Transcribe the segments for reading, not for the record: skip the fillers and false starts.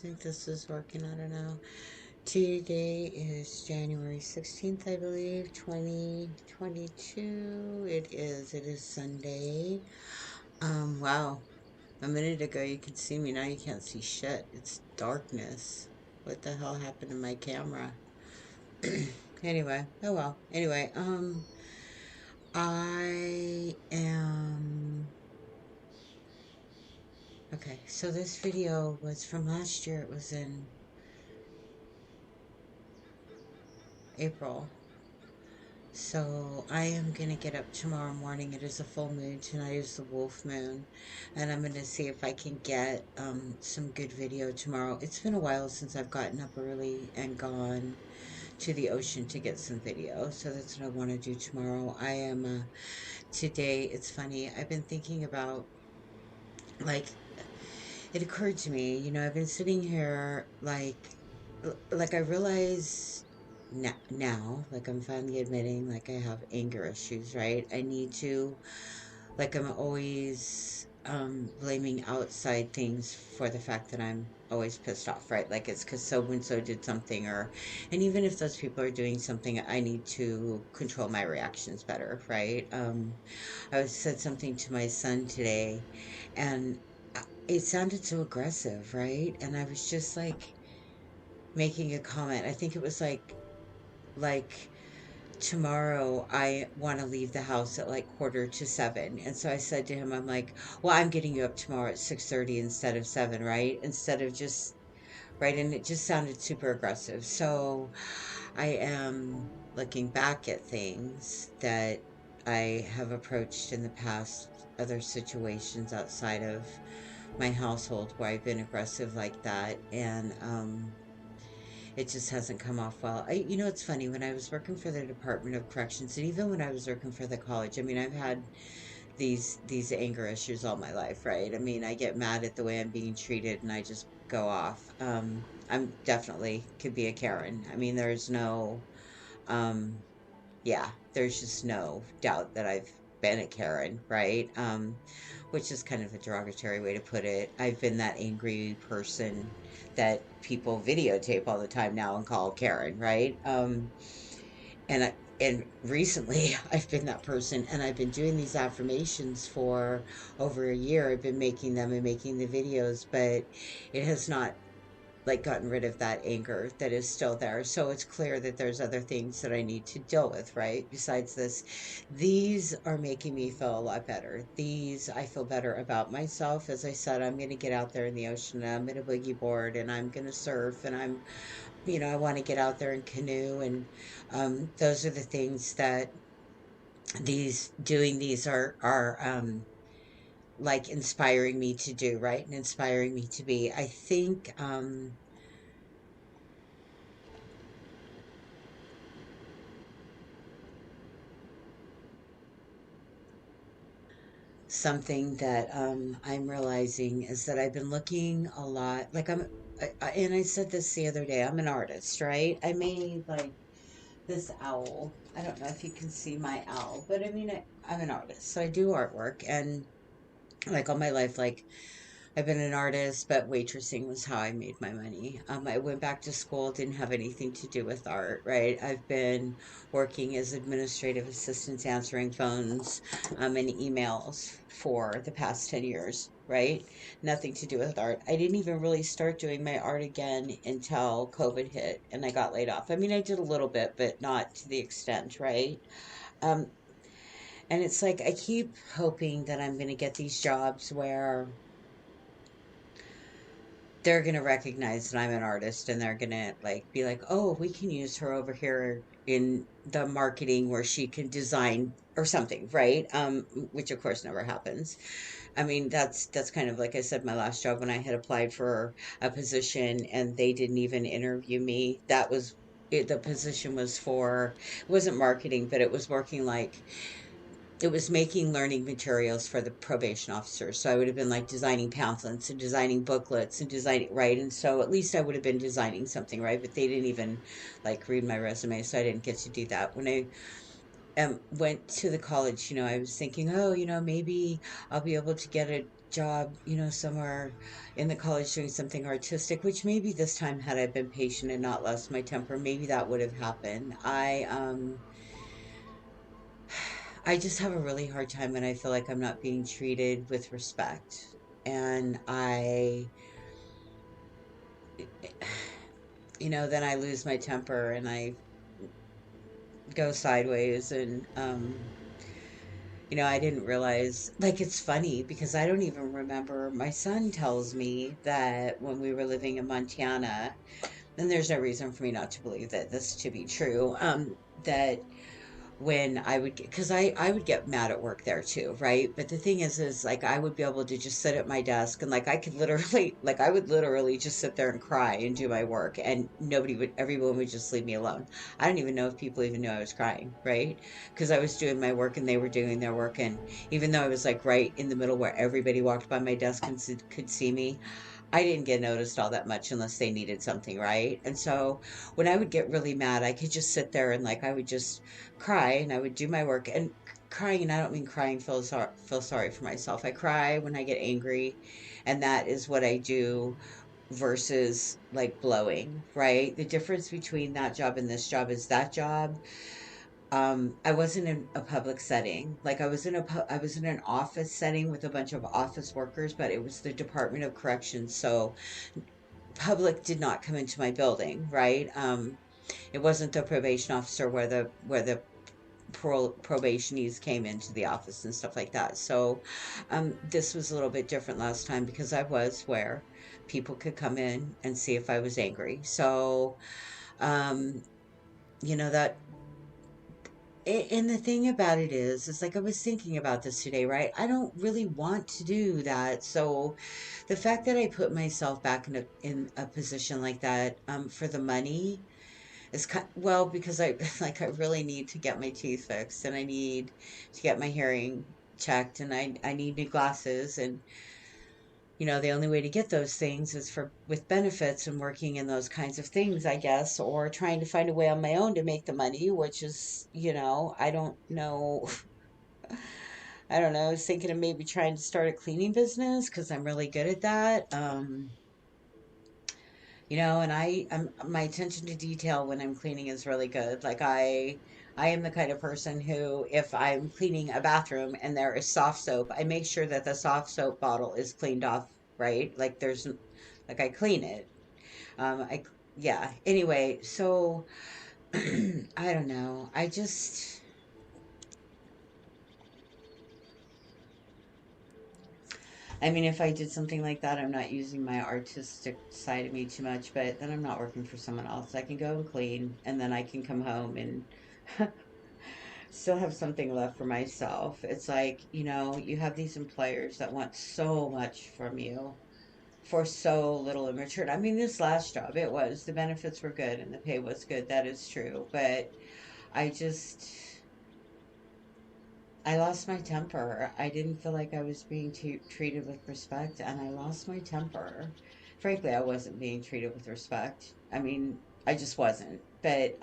think this is working. I don't know. Today is January 16th, I believe, 2022. It is. It is Sunday. Wow. A minute ago you could see me. Now you can't see shit. It's darkness. What the hell happened to my camera? Anyway, oh well. Anyway, I am okay. So this video was from last year. It was in April. So I am gonna get up tomorrow morning. It is a full moon. Tonight is the wolf moon, and I'm gonna see if I can get some good video tomorrow. It's been a while since I've gotten up early and gone to the ocean to get some video. So that's what I want to do tomorrow. I am today. It's funny. I've been thinking about like it occurred to me. I've been sitting here like I realize now, like I'm finally admitting, like I have anger issues, right? I need to, like I'm always blaming outside things for the fact that I'm always pissed off, right? Like it's because so and so did something, and even if those people are doing something, I need to control my reactions better, right? Said something to my son today, and it sounded so aggressive, right? And I was just like making a comment. I think it was like tomorrow I want to leave the house at like quarter to 7. And so I said to him, I'm like, well, I'm getting you up tomorrow at 6:30 instead of 7, right? Instead of just right. And it just sounded super aggressive. So I am looking back at things that I have approached in the past, other situations outside of my household where I've been aggressive like that. And it just hasn't come off well. It's funny, when I was working for the Department of Corrections, and even when I was working for the college, I mean, I've had these anger issues all my life, right? I mean, I get mad at the way I'm being treated, and I just go off. I'm definitely could be a Karen. I mean, um, yeah, there's just no doubt that I've been a Karen, right? Which is kind of a derogatory way to put it. I've been that angry person that people videotape all the time now and call Karen, right? And recently I've been that person, and I've been doing these affirmations for over a year. I've been making them and making the videos, but it has not like gotten rid of that anger that is still there. So it's clear that there's other things that I need to deal with, right? Besides this, these are making me feel a lot better. I feel better about myself. As I said, I'm going to get out there in the ocean, and I'm going to boogie board, and I'm going to surf, and I want to get out there and canoe. And those are the things that doing these are like inspiring me to do, right? And inspiring me to be. I think, something that I'm realizing is that I've been looking a lot. Like and I said this the other day. I'm an artist, right? I made like this owl. I don't know if you can see my owl, but I mean, I'm an artist, so I do artwork, and like all my life, like I've been an artist, but waitressing was how I made my money. I went back to school, didn't have anything to do with art, right? I've been working as administrative assistant, answering phones and emails for the past 10 years, right? Nothing to do with art. I didn't even really start doing my art again until COVID hit and I got laid off. I mean, I did a little bit, but not to the extent, right? Um, and it's like I keep hoping that I'm going to get these jobs where they're gonna recognize that I'm an artist, and they're gonna like be like, "Oh, we can use her over here in the marketing where she can design or something," right? Which of course never happens. I mean, that's kind of like I said, my last job when I had applied for a position and they didn't even interview me. That was it. The position was for, it wasn't marketing, but it was working like it was making learning materials for the probation officers. So I would have been like designing pamphlets and designing booklets and designing, right? And so at least I would have been designing something, right? But they didn't even like read my resume, so I didn't get to do that. When I went to the college, I was thinking, oh, maybe I'll be able to get a job, somewhere in the college doing something artistic, which maybe this time had I been patient and not lost my temper, maybe that would have happened. I just have a really hard time when I feel like I'm not being treated with respect. And then I lose my temper and I go sideways. And, I didn't realize, like, it's funny because I don't even remember. My son tells me that when we were living in Montana, and there's no reason for me not to believe that this to be true, that when I would get, because I would get mad at work there too, right? But the thing is like I would be able to just sit at my desk and like I could literally, like I would literally just sit there and cry and do my work, and everyone would just leave me alone. I don't even know if people even knew I was crying, right? Because I was doing my work and they were doing their work, and even though I was like right in the middle where everybody walked by my desk and could see me, I didn't get noticed all that much unless they needed something, right? And so when I would get really mad, I could just sit there and like I would just cry and I would do my work. And crying, and I don't mean crying feel sorry for myself. I cry when I get angry, and that is what I do versus like blowing, right? The difference between that job and this job is that job, I wasn't in a public setting. Like I was in an office setting with a bunch of office workers, but it was the Department of Corrections, so public did not come into my building, right? It wasn't the probation officer where the probationees came into the office and stuff like that. So, this was a little bit different last time because I was where people could come in and see if I was angry. So, um, that. And the thing about it is like I was thinking about this today, right? I don't really want to do that. So the fact that I put myself back in a position like that, for the money is well, because I like I really need to get my teeth fixed, and I need to get my hearing checked, and I need new glasses. And the only way to get those things is for with benefits and working in those kinds of things, I guess, or trying to find a way on my own to make the money, which is, I don't know. I don't know. I was thinking of maybe trying to start a cleaning business because I'm really good at that. And my attention to detail when I'm cleaning is really good. Like I am the kind of person who, if I'm cleaning a bathroom and there is soft soap, I make sure that the soft soap bottle is cleaned off, right? Like I clean it. I Yeah. Anyway, so I don't know. I mean, if I did something like that, I'm not using my artistic side of me too much, but then I'm not working for someone else. I can go and clean, and then I can come home and still have something left for myself. It's like, you have these employers that want so much from you for so little in return. I mean, this last job, the benefits were good and the pay was good. That is true. But I just, I lost my temper. I didn't feel like I was being treated with respect, and I lost my temper. Frankly, I wasn't being treated with respect. I mean, I just wasn't. But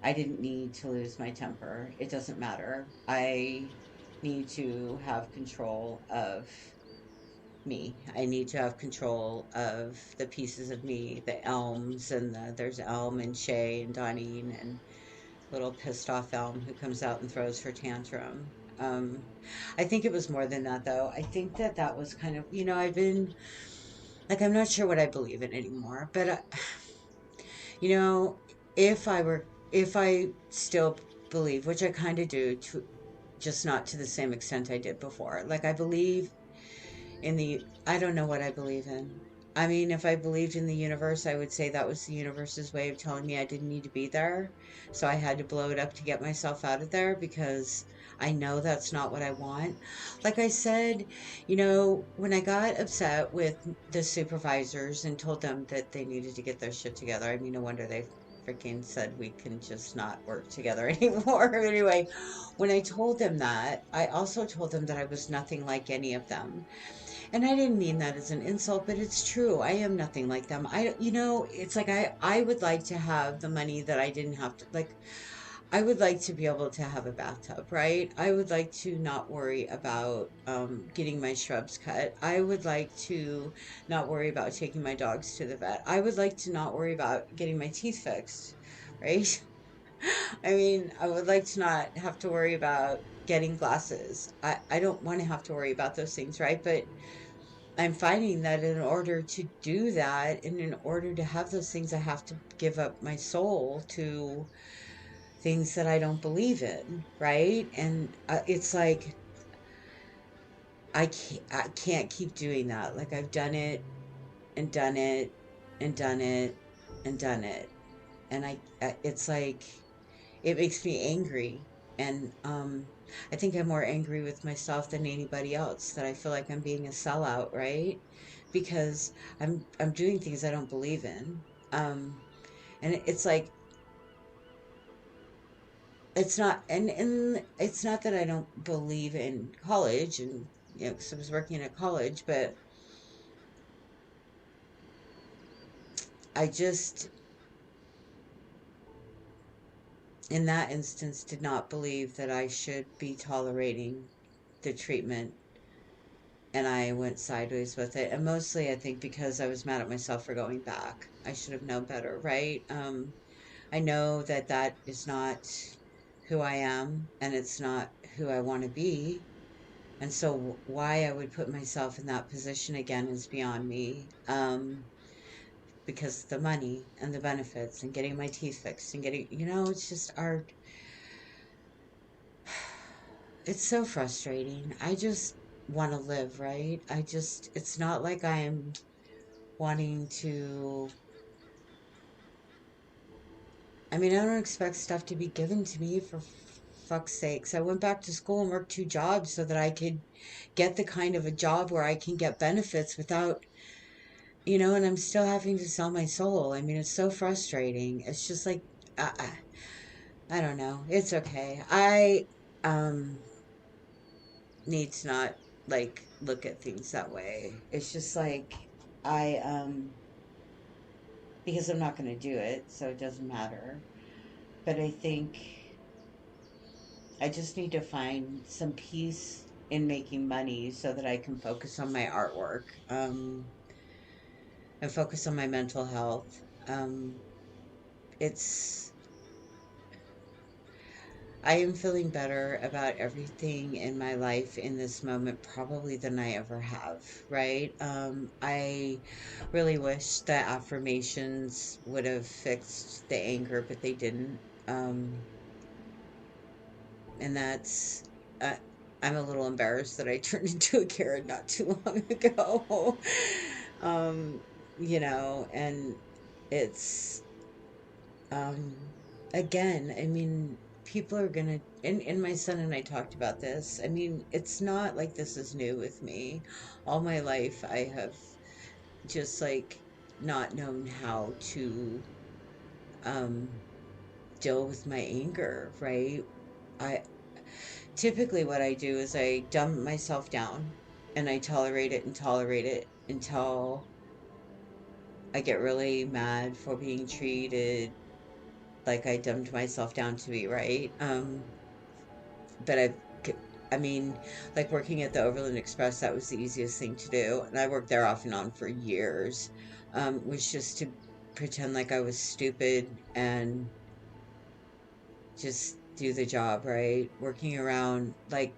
I didn't need to lose my temper. It doesn't matter. I need to have control of me. I need to have control of the pieces of me, the Elms, and there's Elm and Shay and Donine and little pissed off Elm who comes out and throws her tantrum. I think it was more than that, though. I think that that was kind of, I've been like, I'm not sure what I believe in anymore, but, you know, if I still believe, which I kind of do, just not to the same extent I did before. Like, I believe I don't know what I believe in. I mean, if I believed in the universe, I would say that was the universe's way of telling me I didn't need to be there. So I had to blow it up to get myself out of there because I know that's not what I want. Like I said, when I got upset with the supervisors and told them that they needed to get their shit together, I mean, no wonder they freaking said we can just not work together anymore. Anyway, when I told them that, I also told them that I was nothing like any of them, and I didn't mean that as an insult, but it's true. I am nothing like them. It's like I would like to have the money that I didn't have to, like, I would like to be able to have a bathtub, right? I would like to not worry about getting my shrubs cut. I would like to not worry about taking my dogs to the vet. I would like to not worry about getting my teeth fixed, right? I mean, I would like to not have to worry about getting glasses. I don't want to have to worry about those things, right? But I'm finding that in order to do that, and in order to have those things, I have to give up my soul to things that I don't believe in, right? And it's like I can't keep doing that. Like I've done it and done it and done it and done it, and it's like it makes me angry. And I think I'm more angry with myself than anybody else, that I feel like I'm being a sellout, right? Because I'm doing things I don't believe in. And it's like it's not, and it's not that I don't believe in college, and you know, 'cause I was working at college, but I just in that instance did not believe that I should be tolerating the treatment, and I went sideways with it. And mostly I think because I was mad at myself for going back. I should have known better, right? I know that that is not who I am, and it's not who I want to be. And so why I would put myself in that position again is beyond me. Because the money and the benefits and getting my teeth fixed and getting, it's just art. It's so frustrating. I just want to live, right? It's not like I'm wanting to, I mean, I don't expect stuff to be given to me for fuck's sakes. I went back to school and worked two jobs so that I could get the kind of a job where I can get benefits without, and I'm still having to sell my soul. I mean, it's so frustrating. It's just like, I don't know. It's okay. I um need to not like look at things that way. It's just like I because I'm not going to do it, so it doesn't matter. But I think I just need to find some peace in making money so that I can focus on my artwork, and focus on my mental health. It's I am feeling better about everything in my life in this moment probably than I ever have, right? I really wish that affirmations would have fixed the anger, but they didn't. Um, and that's, uh, I'm a little embarrassed that I turned into a Karen not too long ago. um, and it's, um, again, I mean, people are gonna, and my son and I talked about this. I mean, it's not like this is new with me. All my life, I have just like not known how to um, deal with my anger, right? I typically what I do is I dumb myself down and I tolerate it until I get really mad for being treated like I dumbed myself down to be, right? But I mean, like working at the Overland Express, that was the easiest thing to do. And I worked there off and on for years, was just to pretend like I was stupid and just do the job, right? Working around like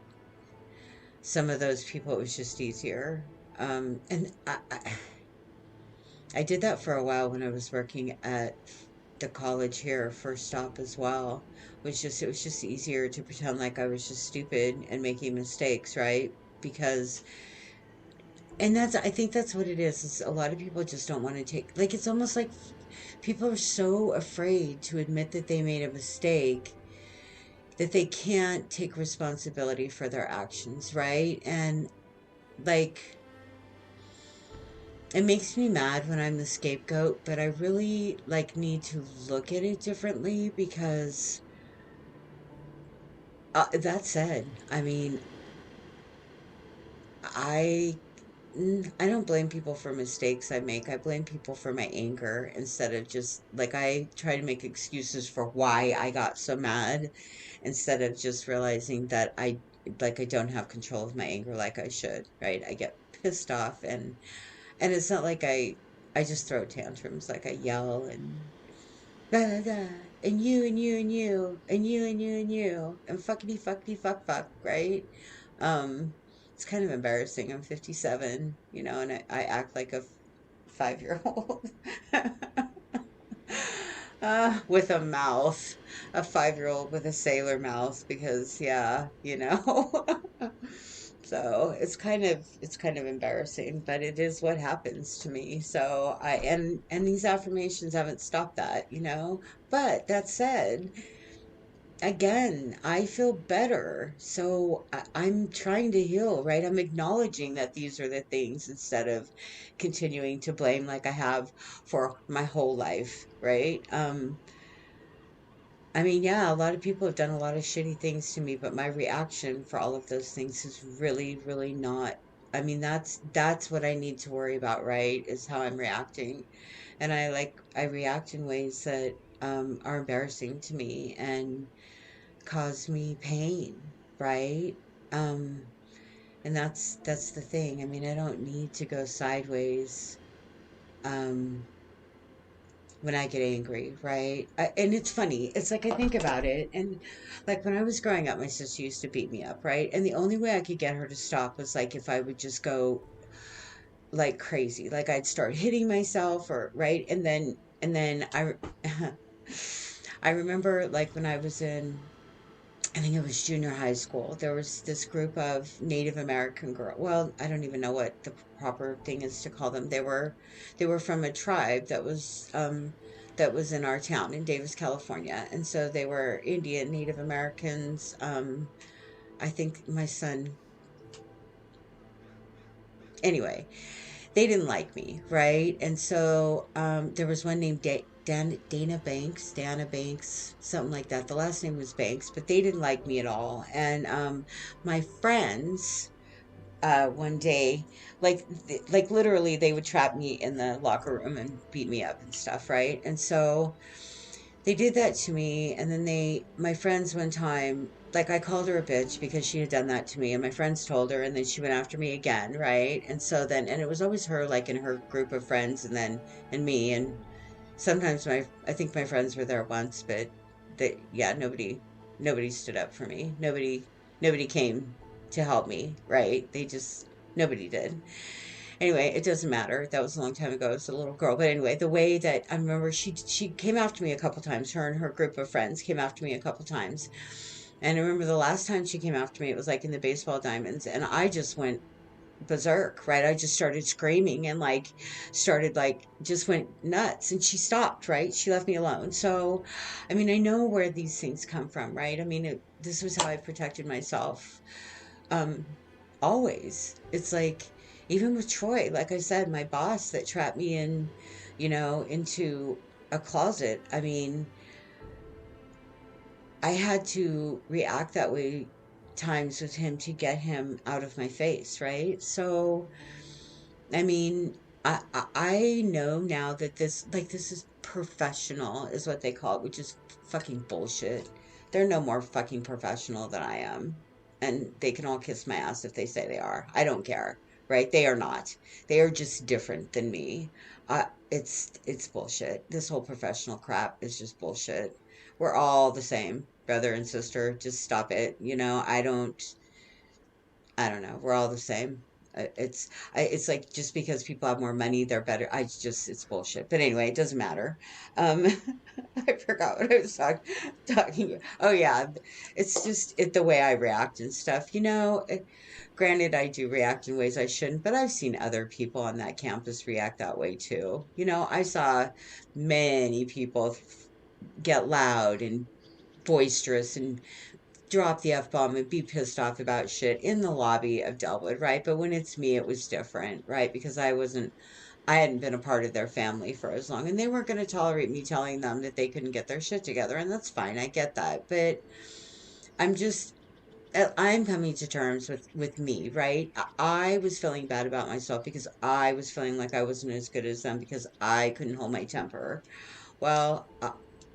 some of those people, it was just easier. And I did that for a while when I was working at the college here, first stop as well. It was just easier to pretend like I was just stupid and making mistakes, right? Because and that's I think that's what it is a lot of people just don't want to take, like, it's almost like people are so afraid to admit that they made a mistake that they can't take responsibility for their actions, right? And like it makes me mad when I'm the scapegoat, but I really like need to look at it differently because that said, I mean, I I don't blame people for mistakes I make. I blame people for my anger instead of just like I try to make excuses for why I got so mad instead of just realizing that I don't have control of my anger like I should, right? I get pissed off and it's not like I just throw tantrums like I yell and blah, blah, blah, and you and you and you and you and you and you and fuckity fuck fuck, right? Um, it's kind of embarrassing. I'm 57, and I act like a 5-year old with a mouth, a 5-year old with a sailor mouth, because yeah, So it's kind of embarrassing, but it is what happens to me. So and these affirmations haven't stopped that. But that said, again, I feel better. So I'm trying to heal, right? I'm acknowledging that these are the things instead of continuing to blame like I have for my whole life, right? I mean, yeah, a lot of people have done a lot of shitty things to me, but my reaction for all of those things is really, really not. I mean, that's what I need to worry about, right? Is how I'm reacting. And I react in ways that are embarrassing to me and cause me pain, right? Um, and that's the thing. I mean, I don't need to go sideways. Um, when I get angry, right? And it's funny. It's like I think about it, and like when I was growing up, my sister used to beat me up, right? And the only way I could get her to stop was like if I would just go like crazy, like I'd start hitting myself, or right, and then I remember like when I was in I think it was junior high school. There was this group of Native American girl. Well, I don't even know what the proper thing is to call them. They were from a tribe that was in our town in Davis, California. And so they were Indian Native Americans. I think my son anyway, they didn't like me, right? And so there was one named Dana Banks, something like that. The last name was Banks, but they didn't like me at all. And my friends, one day, like literally, they would trap me in the locker room and beat me up and stuff, right? And so they did that to me, and then my friends one time, like I called her a bitch because she had done that to me, and my friends told her, and then she went after me again, right? And so then, and it was always her, like in her group of friends, and me, and sometimes I think my friends were there once, but yeah, nobody stood up for me. Nobody came to help me, right? Nobody did. Anyway, it doesn't matter. That was a long time ago. I was a little girl. But anyway, the way that I remember she came after me a couple times. Her and her group of friends came after me a couple times. And I remember the last time she came after me, it was like in the baseball diamonds, and I just went berserk, right? I just started screaming and like started like just went nuts, and she stopped, right? She left me alone. So, I mean, I know where these things come from, right? I mean, this was how I protected myself um, always. It's like, even with Troy, like I said, my boss that trapped me into a closet. I mean, I had to react that way times with him to get him out of my face, right? So, I mean, I know now that this is professional, is what they call it, which is fucking bullshit. They're no more fucking professional than I am, and they can all kiss my ass if they say they are. I don't care, right? They are not. They are just different than me. It's bullshit. This whole professional crap is just bullshit. We're all the same, brother and sister. Just stop it. I don't know. We're all the same. It's like just because people have more money, they're better. It's bullshit. But anyway, it doesn't matter. Um, I forgot what I was talking about. Oh yeah, it's just the way I react and stuff. Granted, I do react in ways I shouldn't, but I've seen other people on that campus react that way too. I saw many people get loud and boisterous and drop the F bomb and be pissed off about shit in the lobby of Delwood, right? But when it's me, it was different, right? Because I hadn't been a part of their family for as long, and they weren't going to tolerate me telling them that they couldn't get their shit together, and that's fine. I get that. But I'm just, I'm coming to terms with me, right? I was feeling bad about myself because I was feeling like I wasn't as good as them because I couldn't hold my temper. Well,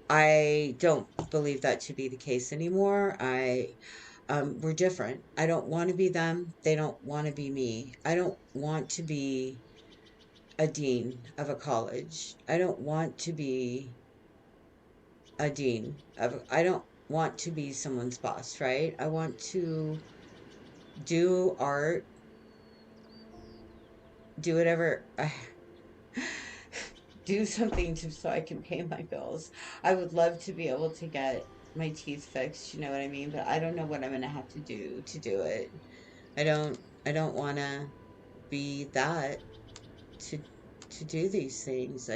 I don't believe that to be the case anymore. We're different. I don't want to be them. They don't want to be me. I don't want to be a dean of a college. I don't want to be a dean of, I don't want to be someone's boss, right? I want to do art, do whatever, do something to so I can pay my bills. I would love to be able to get my teeth fixed, you know what I mean? But I don't know what I'm gonna have to do it. I don't I don't wanna be that to to do these things.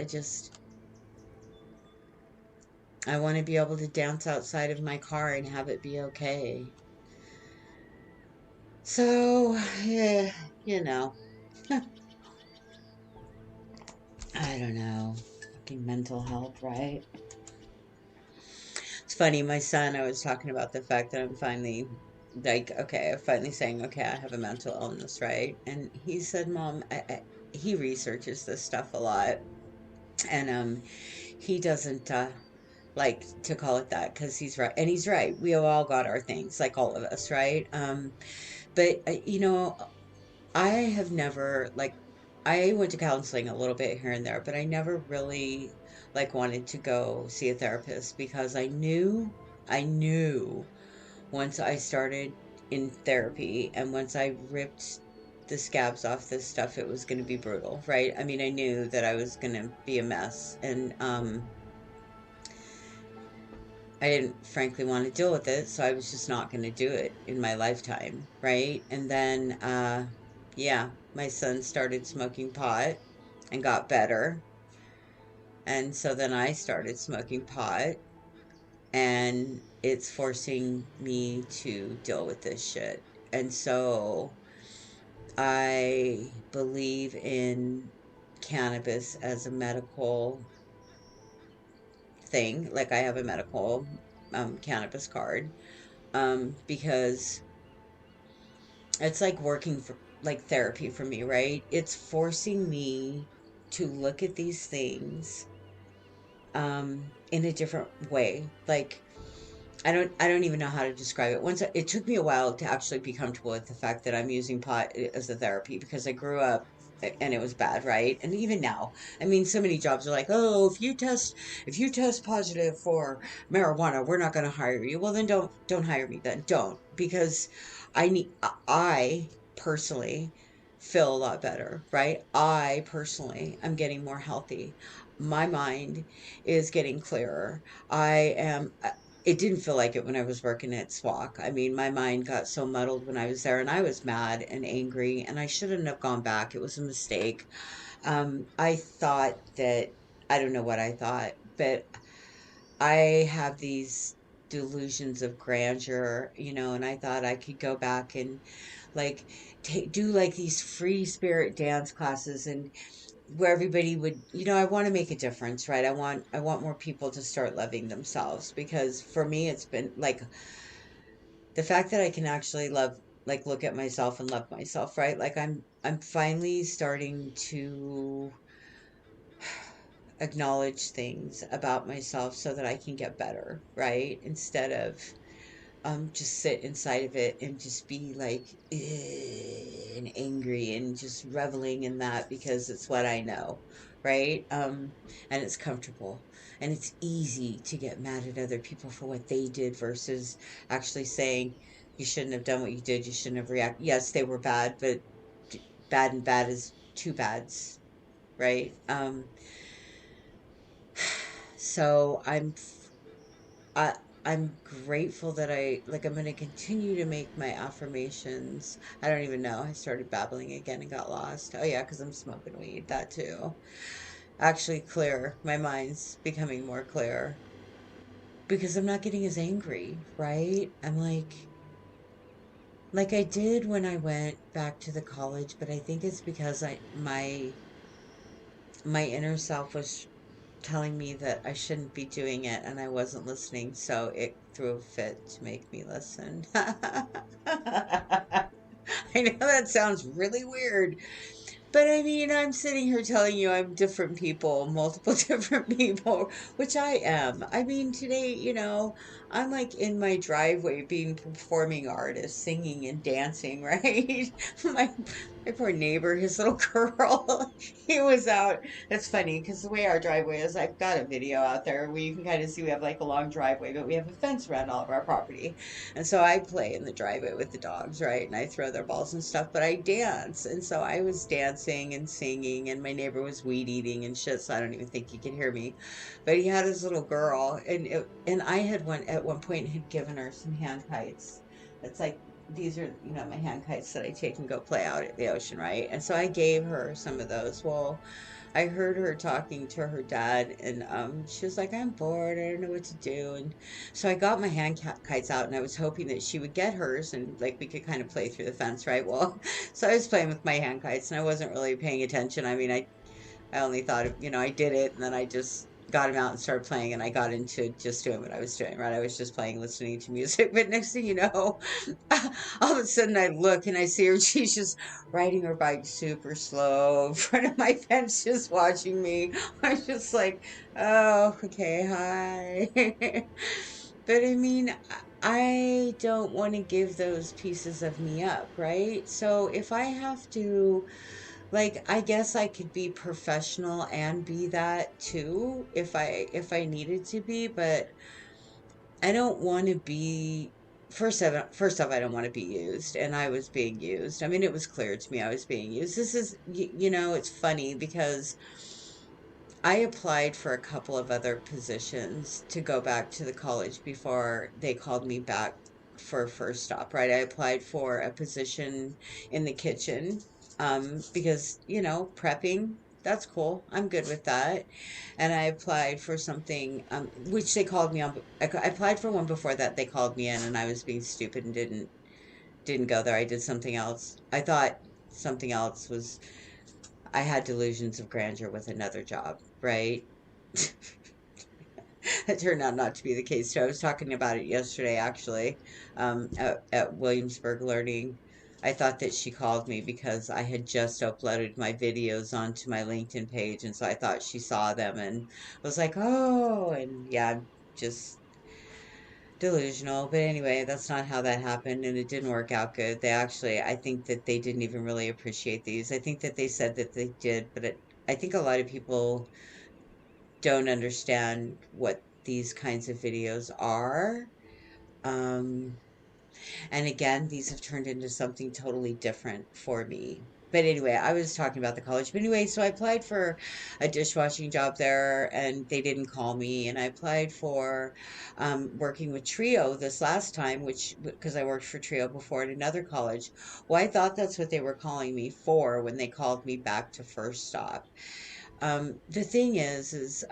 I want to be able to dance outside of my car and have it be okay. So, yeah, you know, I don't know. Fucking mental health, right? It's funny, my son, I was talking about the fact that I'm finally like, okay, I'm finally saying, okay, I have a mental illness, right? And he said, Mom, he researches this stuff a lot. And he doesn't like to call it that because he's right. And he's right. We have all got our things, like all of us, right? But I have never like I went to counseling a little bit here and there, but I never really like wanted to go see a therapist because I knew once I started in therapy and once I ripped the scabs off this stuff, it was going to be brutal, right? I mean, I knew that I was going to be a mess, and I didn't frankly want to deal with it, so I was just not going to do it in my lifetime, right? And then, yeah, my son started smoking pot and got better. And so then I started smoking pot, and it's forcing me to deal with this shit. And so I believe in cannabis as a medical thing. Like I have a medical cannabis card because it's like working for like therapy for me, right? It's forcing me to look at these things in a different way. Like I don't even know how to describe it. It took me a while to actually be comfortable with the fact that I'm using pot as a therapy because I grew up and it was bad, right? And even now, I mean, so many jobs are like, oh, if you test positive for marijuana, we're not going to hire you. Well, then don't hire me then. Don't, because I personally feel a lot better, right? I personally am getting more healthy. My mind is getting clearer. I am It didn't feel like it when I was working at SWAC. I mean, my mind got so muddled when I was there, and I was mad and angry, and I shouldn't have gone back. It was a mistake. I thought that, I don't know what I thought, but I have these delusions of grandeur, and I thought I could go back and like do like these free spirit dance classes and where everybody would, I want to make a difference, right? I want more people to start loving themselves because for me it's been like the fact that I can actually love, like look at myself and love myself, right? Like I'm finally starting to acknowledge things about myself so that I can get better, right? Instead of just sit inside of it and just be like and angry and just reveling in that because it's what I know, right? And it's comfortable and it's easy to get mad at other people for what they did versus actually saying you shouldn't have done what you did, you shouldn't have reacted. Yes, they were bad, but bad and bad is two bads, right? So I I'm grateful that I'm going to continue to make my affirmations. I don't even know. I started babbling again and got lost. Oh yeah, because I'm smoking weed. That too. Actually clear. My mind's becoming more clear because I'm not getting as angry, right? I'm like I did when I went back to the college, but I think it's because my inner self was telling me that I shouldn't be doing it and I wasn't listening, so it threw a fit to make me listen. I know that sounds really weird, but I mean, I'm sitting here telling you I'm different people, multiple different people, which I am. I mean, today, I'm like in my driveway being performing artist, singing and dancing, right? My my poor neighbor, his little girl, he was out. That's funny because the way our driveway is, I've got a video out there where you can kind of see we have like a long driveway, but we have a fence around all of our property. And so I play in the driveway with the dogs, right? And I throw their balls and stuff, but I dance. And so I was dancing and singing, and my neighbor was weed eating and shit, so I don't even think he could hear me. But he had his little girl, and I had one at one point had given her some hand kites. It's like these are, my hand kites that I take and go play out at the ocean, right? And so I gave her some of those. Well, I heard her talking to her dad, and she was like, "I'm bored. I don't know what to do." And so I got my kites out, and I was hoping that she would get hers, and like we could kind of play through the fence, right? Well, so I was playing with my hand kites, and I wasn't really paying attention. I mean, I only thought, I did it, and then I just got him out and started playing, and I got into just doing what I was doing, right? I was just playing, listening to music. But next thing you know, all of a sudden I look and I see her, she's just riding her bike super slow in front of my fence, just watching me. I'm just like, oh, okay, hi. But I mean, I don't want to give those pieces of me up, right? So if I have to, like, I guess I could be professional and be that too if I needed to be, but I don't want to be first off, I don't want to be used, and I was being used. I mean, it was clear to me I was being used. This is it's funny because I applied for a couple of other positions to go back to the college before they called me back for first stop, right? I applied for a position in the kitchen because, prepping, that's cool. I'm good with that. And I applied for something which they called me on. I applied for one before that. They called me in and I was being stupid and didn't go there. I did something else. I thought something else was I had delusions of grandeur with another job, right? It turned out not to be the case. So I was talking about it yesterday, actually, at Williamsburg Learning. I thought that she called me because I had just uploaded my videos onto my LinkedIn page, and so I thought she saw them and was like, "Oh," and yeah, I'm just delusional. But anyway, that's not how that happened, and it didn't work out good. They actually, I think that they didn't even really appreciate these. I think that they said that they did, but I think a lot of people don't understand what these kinds of videos are. Um, and again, these have turned into something totally different for me. But anyway, I was talking about the college. But anyway, so I applied for a dishwashing job there and they didn't call me. And I applied for working with Trio this last time, which, because I worked for Trio before at another college. Well, I thought that's what they were calling me for when they called me back to First Stop. The thing is,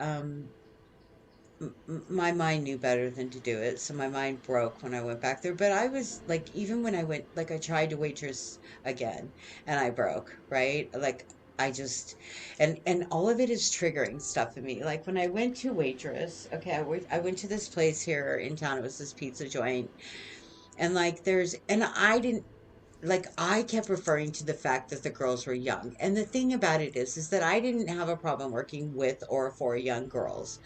my mind knew better than to do it, so my mind broke when I went back there. But I was like, even when I went, like, I tried to waitress again, and I broke, right? Like, I just, and all of it is triggering stuff in me. Like when I went to waitress, okay, I went to this place here in town. It was this pizza joint, and like, and I didn't. Like I kept referring to the fact that the girls were young. And the thing about it is that I didn't have a problem working with or for young girls.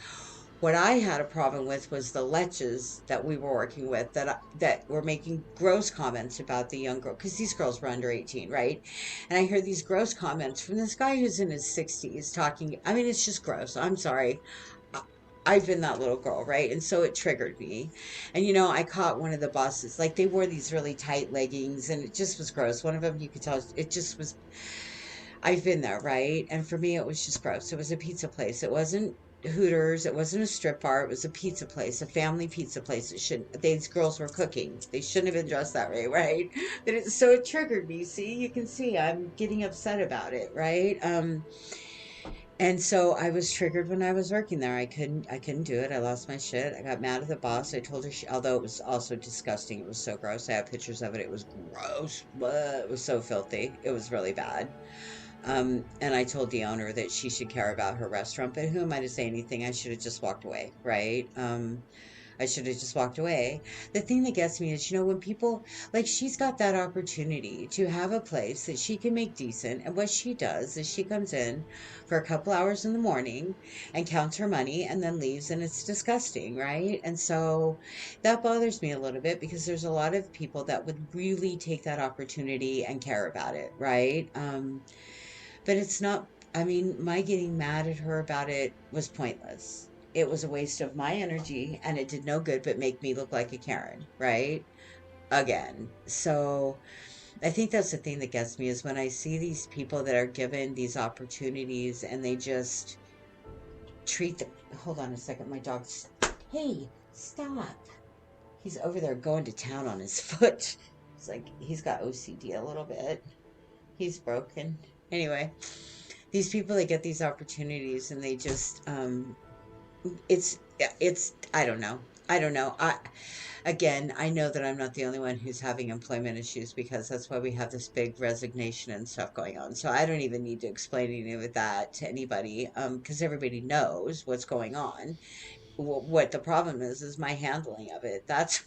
What I had a problem with was the leches that we were working with that were making gross comments about the young girl because these girls were under 18, right? And I hear these gross comments from this guy who's in his 60s talking. I mean, it's just gross. I'm sorry. I- I've been that little girl, right? And so it triggered me. And I caught one of the bosses, like they wore these really tight leggings and it just was gross. One of them, you could tell it just was, I've been there, right? And for me, it was just gross. It was a pizza place. It wasn't Hooters. It wasn't a strip bar. It was a pizza place, a family pizza place. It shouldn't, these girls were cooking. They shouldn't have been dressed that way, right? So it triggered me. See, you can see I'm getting upset about it, right? And so I was triggered when I was working there. I couldn't do it. I lost my shit. I got mad at the boss. I told her although it was also disgusting. It was so gross. I have pictures of it. It was gross. Blah. It was so filthy. It was really bad. And I told the owner that she should care about her restaurant, but who am I to say anything? I should have just walked away, right? I should have just walked away. The thing that gets me is, when people, like, she's got that opportunity to have a place that she can make decent. And what she does is she comes in for a couple hours in the morning and counts her money and then leaves. And it's disgusting, right? And so that bothers me a little bit because there's a lot of people that would really take that opportunity and care about it, right? But it's not, I mean, my getting mad at her about it was pointless. It was a waste of my energy and it did no good but make me look like a Karen, right? Again. So I think that's the thing that gets me is when I see these people that are given these opportunities and they just treat them. Hold on a second, my dog's. Hey, stop. He's over there going to town on his foot. It's like he's got OCD a little bit. He's broken. Anyway, these people that get these opportunities and they just it's I don't know. Again, I know that I'm not the only one who's having employment issues because that's why we have this big resignation and stuff going on. So I don't even need to explain any of that to anybody because everybody knows what's going on. What the problem is my handling of it. That's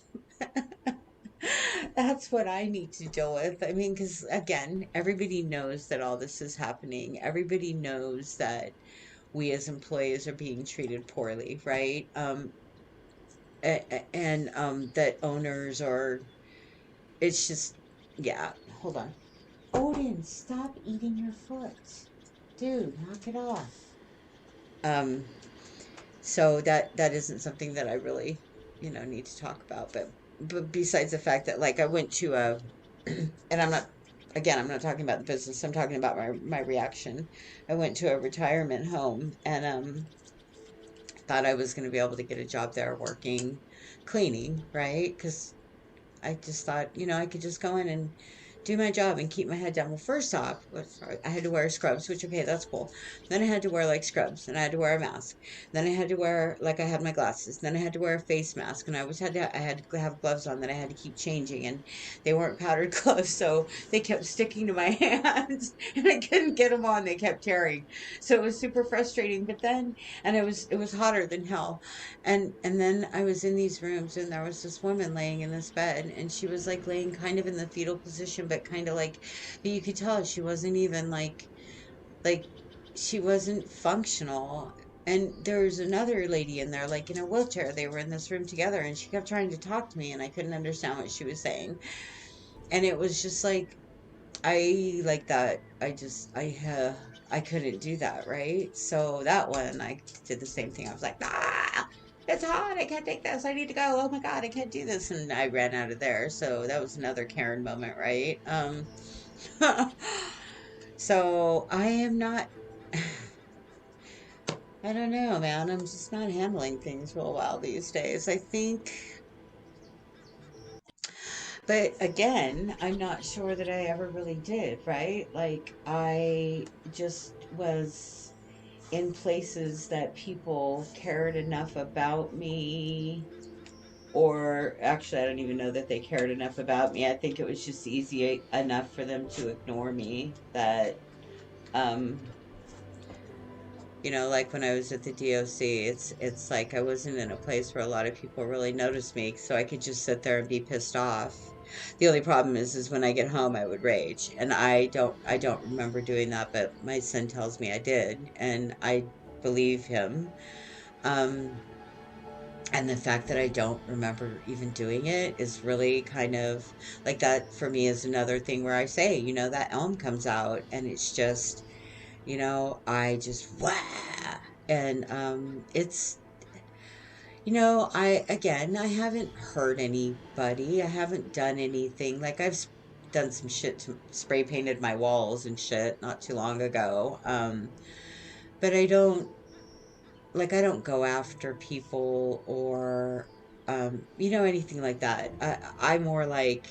what I need to deal with. I mean, because again, everybody knows that all this is happening. Everybody knows that we as employees are being treated poorly, right? And that owners are, it's just, yeah, hold on. Odin, stop eating your foot. Dude, knock it off. Um, so that isn't something that I really, need to talk about. But besides the fact that like I went to a, and I'm not talking about the business. I'm talking about my reaction. I went to a retirement home and thought I was going to be able to get a job there working cleaning, right? Because I just thought, I could just go in and do my job and keep my head down. Well, first off, I had to wear scrubs, which, okay, that's cool. Then I had to wear like scrubs and I had to wear a mask. Then I had to wear, like, I had my glasses. Then I had to wear a face mask and I had to have gloves on that I had to keep changing and they weren't powdered gloves. So they kept sticking to my hands and I couldn't get them on. They kept tearing. So it was super frustrating. But then, and it was hotter than hell. And then I was in these rooms and there was this woman laying in this bed and she was like laying kind of in the fetal position, but kind of like, but you could tell she wasn't even like she wasn't functional. And there was another lady in there, like in a wheelchair. They were in this room together and she kept trying to talk to me and I couldn't understand what she was saying. And it was just like, I like that. I couldn't do that, right? So that one, I did the same thing. I was like, it's hot. I can't take this. I need to go. Oh my God, I can't do this. And I ran out of there. So that was another Karen moment, right? So I am not, I don't know, man. I'm just not handling things real well these days. I think, but again, I'm not sure that I ever really did, right? Like I just was in places that people cared enough about me, or actually, I don't even know that they cared enough about me. I think it was just easy enough for them to ignore me that, um, like when I was at the DOC, it's like I wasn't in a place where a lot of people really noticed me, so I could just sit there and be pissed off. The only problem is when I get home, I would rage, and I don't remember doing that, but my son tells me I did, and I believe him. Um, and the fact that I don't remember even doing it is really kind of like that for me is another thing where I say, that elm comes out and it's just, I just wah. And I haven't hurt anybody. I haven't done anything. Like done some shit to spray painted my walls and shit not too long ago. But I don't go after people or anything like that. I more like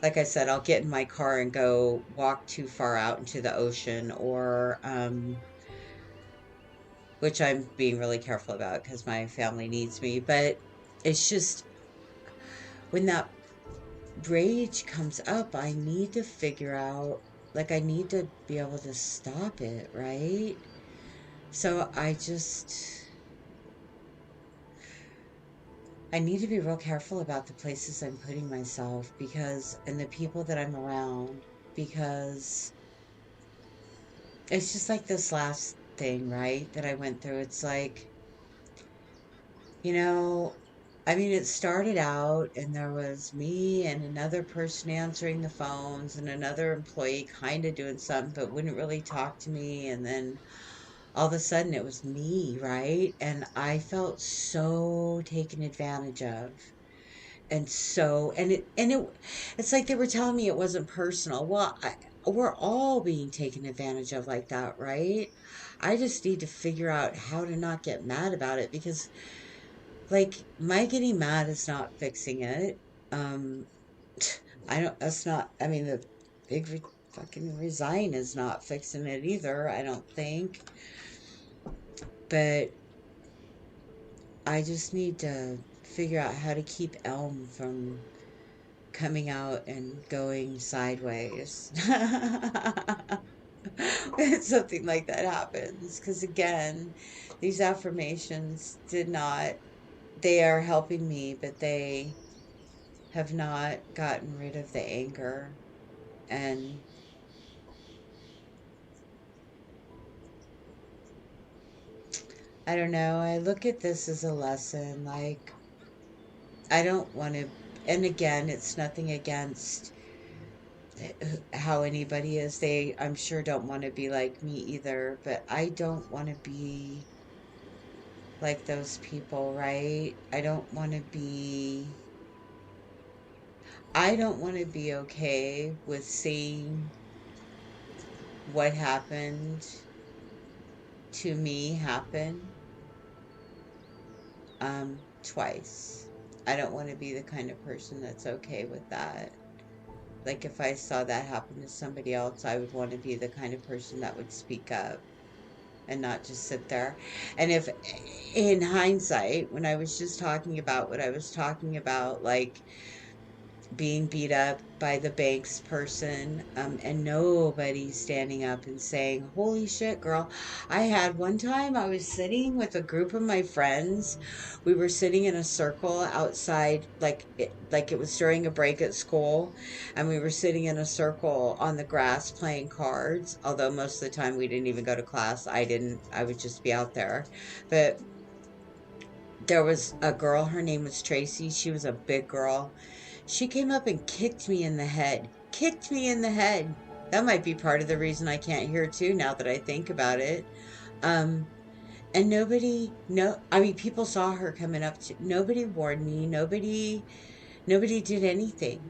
I said, I'll get in my car and go walk too far out into the ocean or which I'm being really careful about because my family needs me, but it's just when that rage comes up, I need to figure out like I need to be able to stop it, right? So I need to be real careful about the places I'm putting myself because and the people that I'm around because it's just like this last thing, right, that I went through. It's like, you know, I mean, it started out and there was me and another person answering the phones and another employee kind of doing something but wouldn't really talk to me. And then all of a sudden it was me, right? And I felt so taken advantage of. And so, it's like they were telling me it wasn't personal. Well, we're all being taken advantage of like that, right? I just need to figure out how to not get mad about it because like my getting mad is not fixing it. Um, I don't, that's not, I mean, the fucking resign is not fixing it either, I don't think. But I just need to figure out how to keep Elm from coming out and going sideways. When something like that happens. Because again, these affirmations did not, they are helping me, but they have not gotten rid of the anger. And I don't know, I look at this as a lesson. Like, I don't want to, and again, it's nothing against how anybody is. They, I'm sure, don't want to be like me either, but I don't want to be like those people, right? I don't want to be okay with seeing what happened to me happen twice. I don't want to be the kind of person that's okay with that. Like if I saw that happen to somebody else, I would want to be the kind of person that would speak up and not just sit there. And if in hindsight, when I was just talking about what I was talking about, like being beat up by the bank's person, and nobody standing up and saying, holy shit, girl. I had one time I was sitting with a group of my friends. We were sitting in a circle outside, like it was during a break at school, and we were sitting in a circle on the grass playing cards, although most of the time we didn't even go to class. I would just be out there. But there was a girl, her name was Tracy. She was a big girl. She came up and kicked me in the head. Kicked me in the head. That might be part of the reason I can't hear too now that I think about it. Um, and nobody, no, I mean, people saw her coming up to, nobody warned me. Nobody did anything.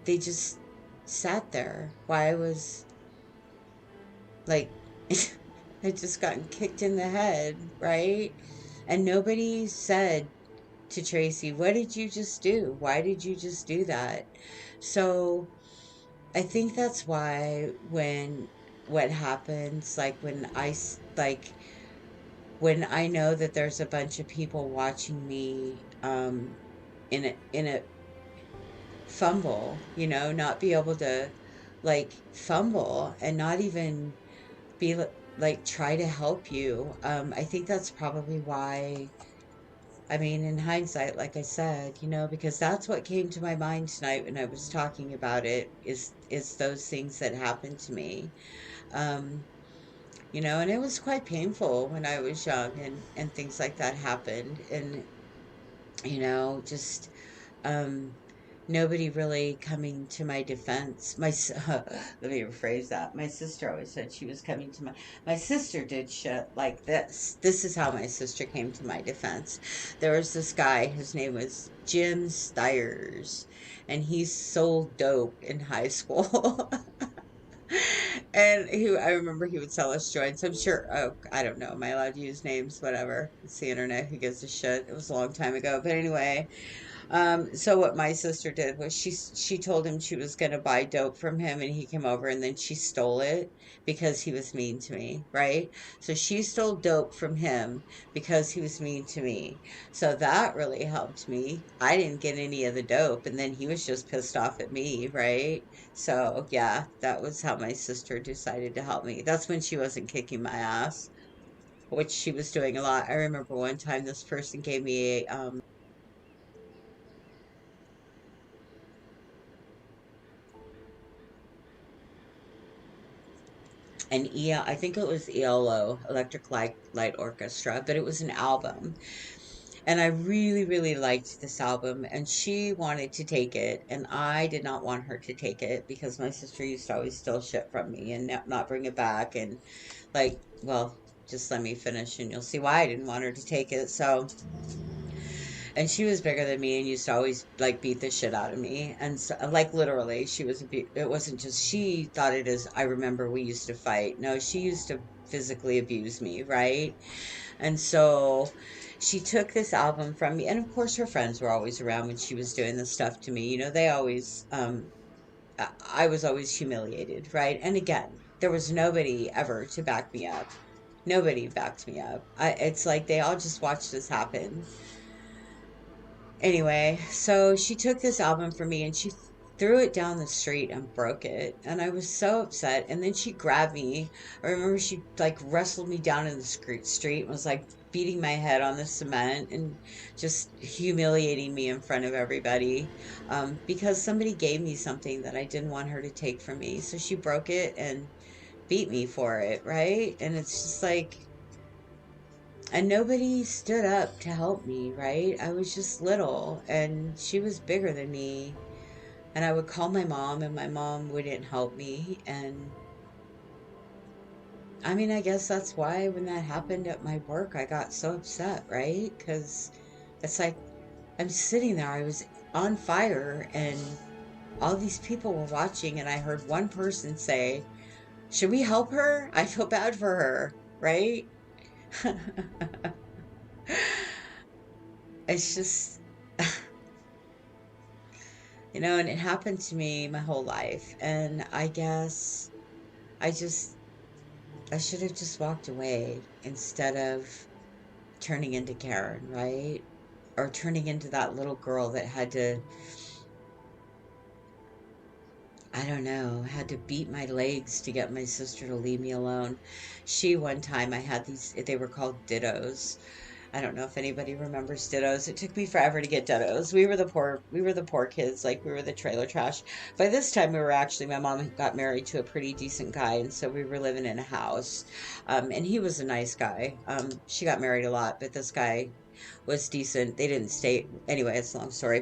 They just sat there while I was like, I just gotten kicked in the head, right? And nobody said to Tracy, what did you just do? Why did you just do that? So I think that's why when what happens, like when I know that there's a bunch of people watching me, in a fumble, not be able to like fumble and not even be like try to help you. I think that's probably why. I mean, in hindsight, like I said, because that's what came to my mind tonight when I was talking about it is those things that happened to me. Um, and it was quite painful when I was young and things like that happened. And, just um nobody really coming to my defense. Let me rephrase that. My sister always said she was coming to my sister did shit like this is how my sister came to my defense. There was this guy, his name was Jim Stiers, and he sold dope in high school. And I remember he would sell us joints. I'm sure. Oh, I don't know. Am I allowed to use names? Whatever. It's the internet. Who gives a shit? It was a long time ago. But anyway, So what my sister did was she told him she was going to buy dope from him, and he came over, and then she stole it because he was mean to me, right? So she stole dope from him because he was mean to me. So that really helped me. I didn't get any of the dope, and then he was just pissed off at me, right? So yeah, that was how my sister decided to help me. That's when she wasn't kicking my ass, which she was doing a lot. I remember one time this person gave me an I think it was ELO, Electric Light Orchestra, but it was an album. And I really, really liked this album, and she wanted to take it, and I did not want her to take it because my sister used to always steal shit from me and not bring it back. And like, well, just let me finish and you'll see why I didn't want her to take it. So, and she was bigger than me and used to always like beat the shit out of me. And so, like, literally, it wasn't just she thought it is. I remember we used to fight. No, she used to physically abuse me, right? And so she took this album from me. And of course, her friends were always around when she was doing this stuff to me. You know, they always, I was always humiliated, right? And again, there was nobody ever to back me up. Nobody backed me up. It's like they all just watched this happen. Anyway, so she took this album from me and she threw it down the street and broke it. And I was so upset. And then she grabbed me. I remember she like wrestled me down in the street and was like beating my head on the cement and just humiliating me in front of everybody, because somebody gave me something that I didn't want her to take from me. So she broke it and beat me for it, right? And it's just like, and nobody stood up to help me, right? I was just little and she was bigger than me. And I would call my mom and my mom wouldn't help me. And I mean, I guess that's why when that happened at my work, I got so upset, right? Because it's like I'm sitting there, I was on fire, and all these people were watching. And I heard one person say, "Should we help her? I feel bad for her," right? It's just, and it happened to me my whole life. And I guess I just, I should have just walked away instead of turning into Karen, right? Or turning into that little girl that had to, I don't know, had to beat my legs to get my sister to leave me alone. One time I had these, they were called dittos. I don't know if anybody remembers dittos. It took me forever to get dittos. We were the poor kids, like we were the trailer trash. By this time, we were actually, my mom got married to a pretty decent guy, and so we were living in a house. And he was a nice guy. She got married a lot, but this guy was decent. They didn't stay anyway. It's a long story,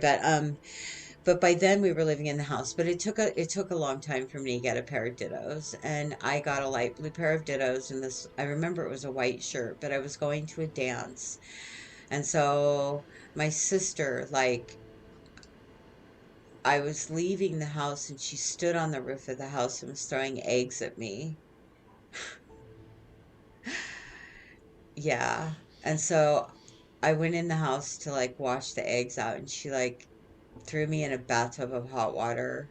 but by then we were living in the house. But it took a long time for me to get a pair of dittos, and I got a light blue pair of dittos. And this, I remember it was a white shirt, but I was going to a dance, and so my sister, like, I was leaving the house and she stood on the roof of the house and was throwing eggs at me. Yeah. And so I went in the house to like wash the eggs out, and she like threw me in a bathtub of hot water.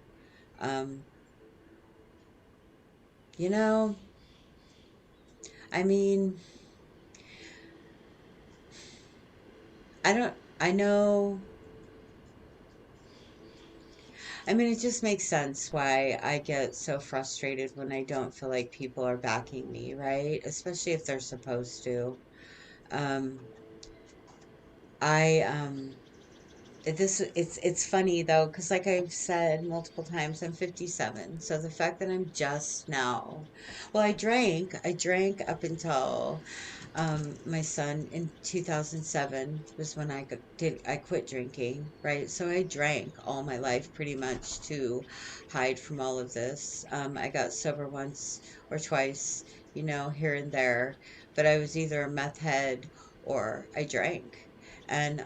Um, you know, I mean, I don't, I know, I mean, it just makes sense why I get so frustrated when I don't feel like people are backing me, right? Especially if they're supposed to. Um, I it's funny though, because like I've said multiple times, I'm 57. So the fact that I'm just now, well, I drank up until my son in 2007 was when I quit drinking, right? So I drank all my life pretty much to hide from all of this. I got sober once or twice, here and there, but I was either a meth head or I drank. And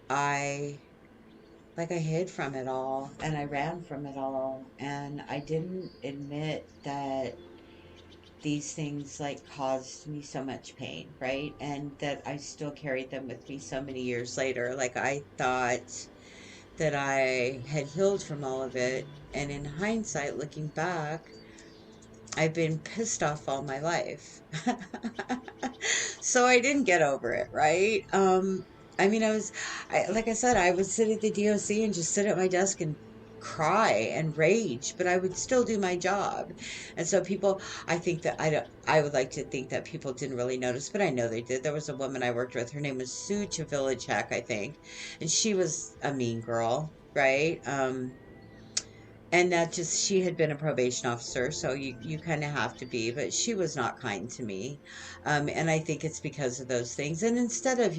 I I hid from it all and I ran from it all, and I didn't admit that these things like caused me so much pain, right? And that I still carried them with me so many years later. Like I thought, that I had healed from all of it. And in hindsight, looking back, I've been pissed off all my life. So I didn't get over it, right? I mean, like I said, I would sit at the DOC and just sit at my desk and cry and rage, but I would still do my job. And so people, I think that I don't, I would like to think that people didn't really notice, but I know they did. There was a woman I worked with, her name was Sue Chavilicek, I think, and she was a mean girl, right? And that just, she had been a probation officer, so you kind of have to be, but she was not kind to me. And I think it's because of those things. And instead of,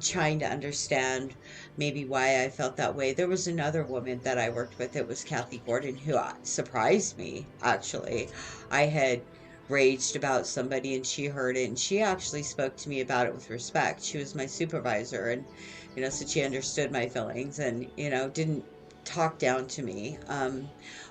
trying to understand maybe why I felt that way, there was another woman that I worked with. It was Kathy Gordon, who surprised me, actually. I had raged about somebody and she heard it and she actually spoke to me about it with respect. She was my supervisor, and so she understood my feelings and didn't talk down to me,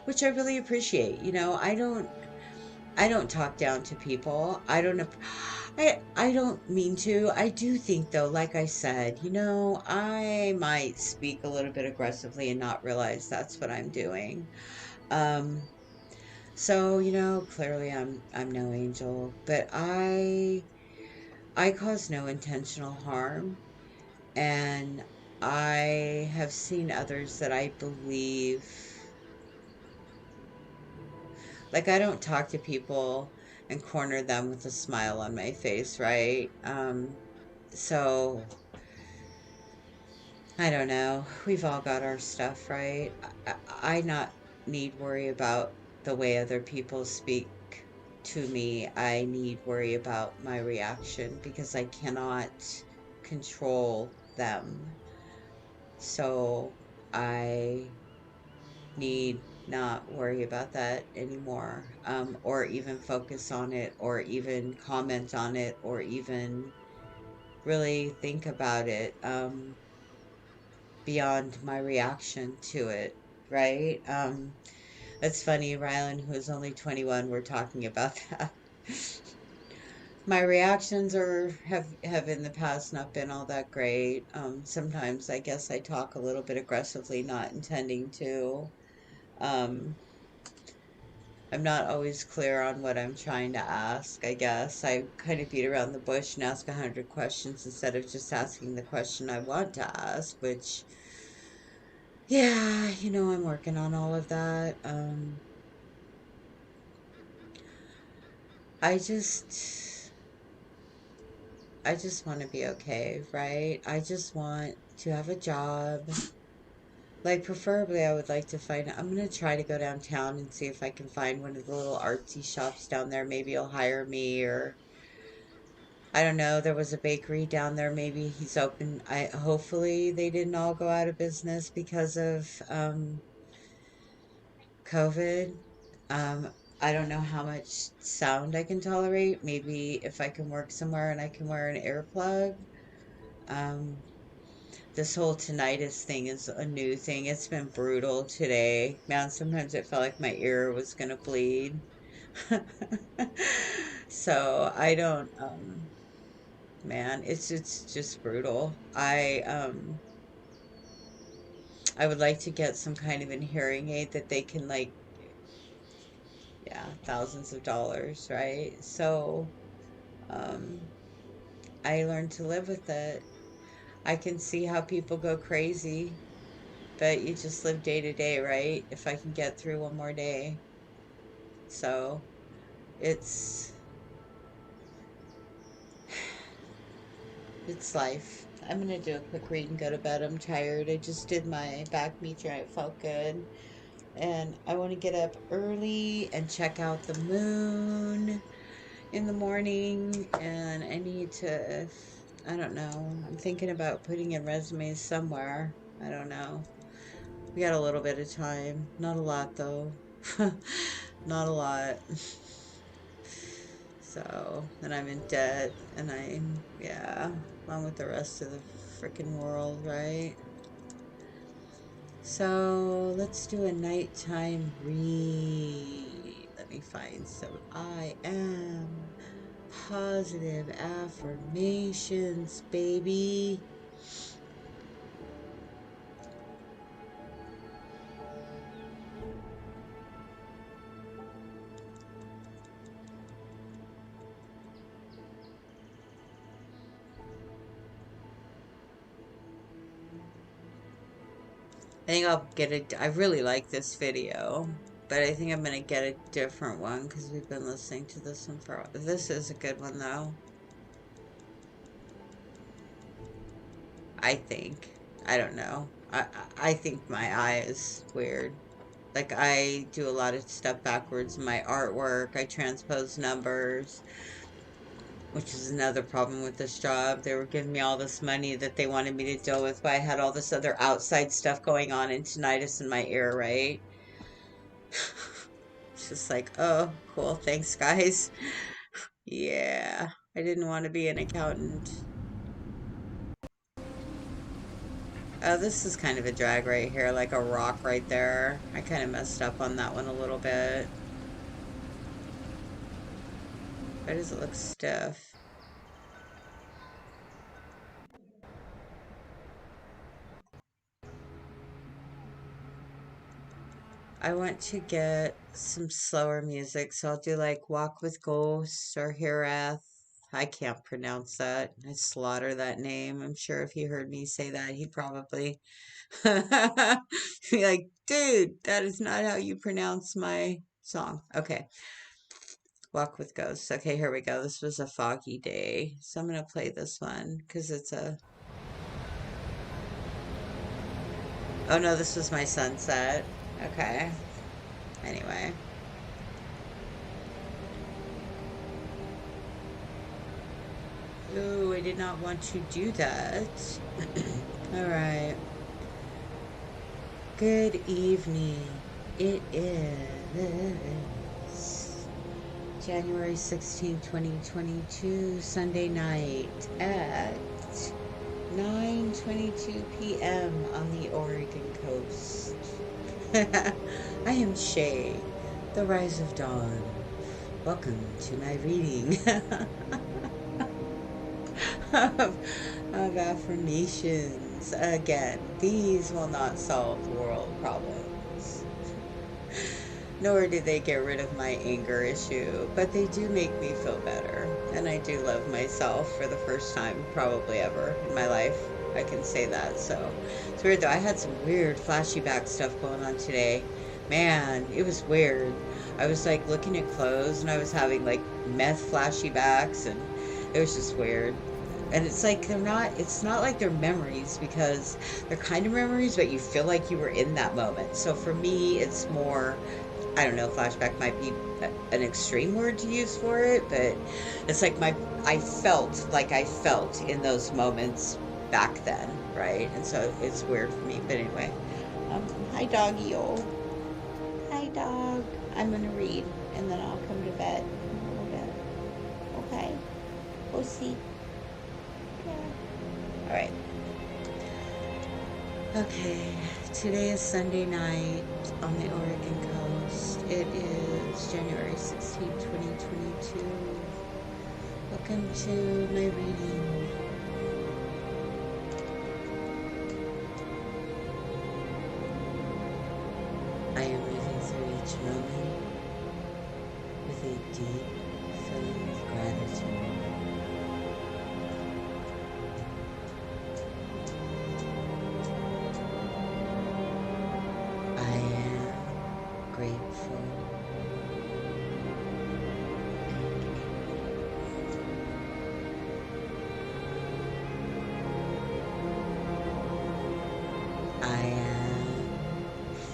which I really appreciate. I don't talk down to people. I don't mean to. I do think though, like I said, I might speak a little bit aggressively and not realize that's what I'm doing. Um, so, clearly I'm no angel, but I cause no intentional harm, and I have seen others that I believe, like, I don't talk to people and corner them with a smile on my face, right? So I don't know. We've all got our stuff, right? I not need worry about the way other people speak to me. I need worry about my reaction because I cannot control them. So I need not worry about that anymore, or even focus on it, or even comment on it, or even really think about it, beyond my reaction to it, right? That's funny, Rylan, who is only 21, we're talking about that. My reactions have in the past not been all that great. Sometimes I guess I talk a little bit aggressively, not intending to. Um, I'm not always clear on what I'm trying to ask, I guess. I kind of beat around the bush and ask 100 questions instead of just asking the question I want to ask, which, yeah, I'm working on all of that. I just, I just want to be okay, right? I just want to have a job. Like, preferably, I would like to I'm going to try to go downtown and see if I can find one of the little artsy shops down there. Maybe he'll hire me, or I don't know. There was a bakery down there. Maybe he's open. Hopefully they didn't all go out of business because of COVID. Um, I don't know how much sound I can tolerate. Maybe if I can work somewhere and I can wear an earplug. Um, this whole tinnitus thing is a new thing. It's been brutal today. Man, sometimes it felt like my ear was gonna bleed. So I don't, man, it's just brutal. I would like to get some kind of a hearing aid that they can, like, yeah, thousands of dollars, right? So um I learned to live with it. I can see how people go crazy, but you just live day to day, right? If I can get through one more day. So it's it's life. I'm gonna do a quick read and go to bed. I'm tired. I just did my back meter and it felt good. And I want to get up early and check out the moon in the morning. And I need to, I don't know. I'm thinking about putting in resumes somewhere. I don't know. We got a little bit of time. Not a lot, though. Not a lot. So, and I'm in debt, and yeah, along with the rest of the freaking world, right? So, let's do a nighttime read. Let me find some I am positive affirmations, baby. I think I'll get it. I really like this video, but I think I'm gonna get a different one because we've been listening to this one for. This is a good one though. I think. I don't know. I think my eye is weird. Like I do a lot of stuff backwards in my artwork. I transpose numbers, which is another problem with this job. They were giving me all this money that they wanted me to deal with, but I had all this other outside stuff going on and tinnitus in my ear, right? It's just like, oh, cool. Thanks, guys. Yeah, I didn't want to be an accountant. Oh, this is kind of a drag right here, like a rock right there. I kind of messed up on that one a little bit. Why does it look stiff? I want to get some slower music, so I'll do like Walk with Ghosts or Hiraeth. I can't pronounce that. I slaughter that name. I'm sure if he heard me say that, he'd probably be like, dude, that is not how you pronounce my song. Okay. Walk with Ghosts. Okay, here we go. This was a foggy day. So I'm going to play this one because it's a. Oh no, this was my sunset. Okay. Anyway. Oh, I did not want to do that. All right. Good evening. It is January 16th, 2022, Sunday night at 9:22 p.m. on the Oregon coast. I am Shay, the Rise of Dawn. Welcome to my reading of affirmations. Again, these will not solve world problems, nor do they get rid of my anger issue, but they do make me feel better. And I do love myself for the first time, probably ever in my life. I can say that. So it's weird though. I had some weird flashback stuff going on today. Man, it was weird. I was like looking at clothes and I was having like meth flashbacks and it was just weird. And it's like it's not like they're memories because they're kind of memories, but you feel like you were in that moment. So for me, it's more, I don't know, flashback might be an extreme word to use for it, but it's like I felt like I felt in those moments back then, right? And so it's weird for me. But anyway, hi doggy-o. Hi dog. I'm gonna read and then I'll come to bed in a little bit. Okay. We'll see. Yeah. All right. Okay. Today is Sunday night on the Oregon coast. It is January 16th, 2022. Welcome to my reading. I am moving through each moment with a deep feeling of gratitude. I am grateful. I am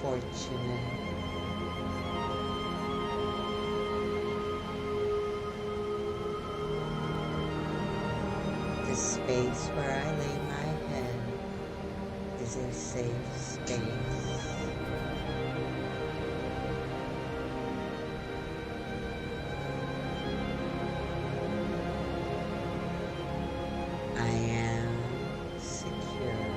fortunate. The space where I lay my head is a safe space. I am secure.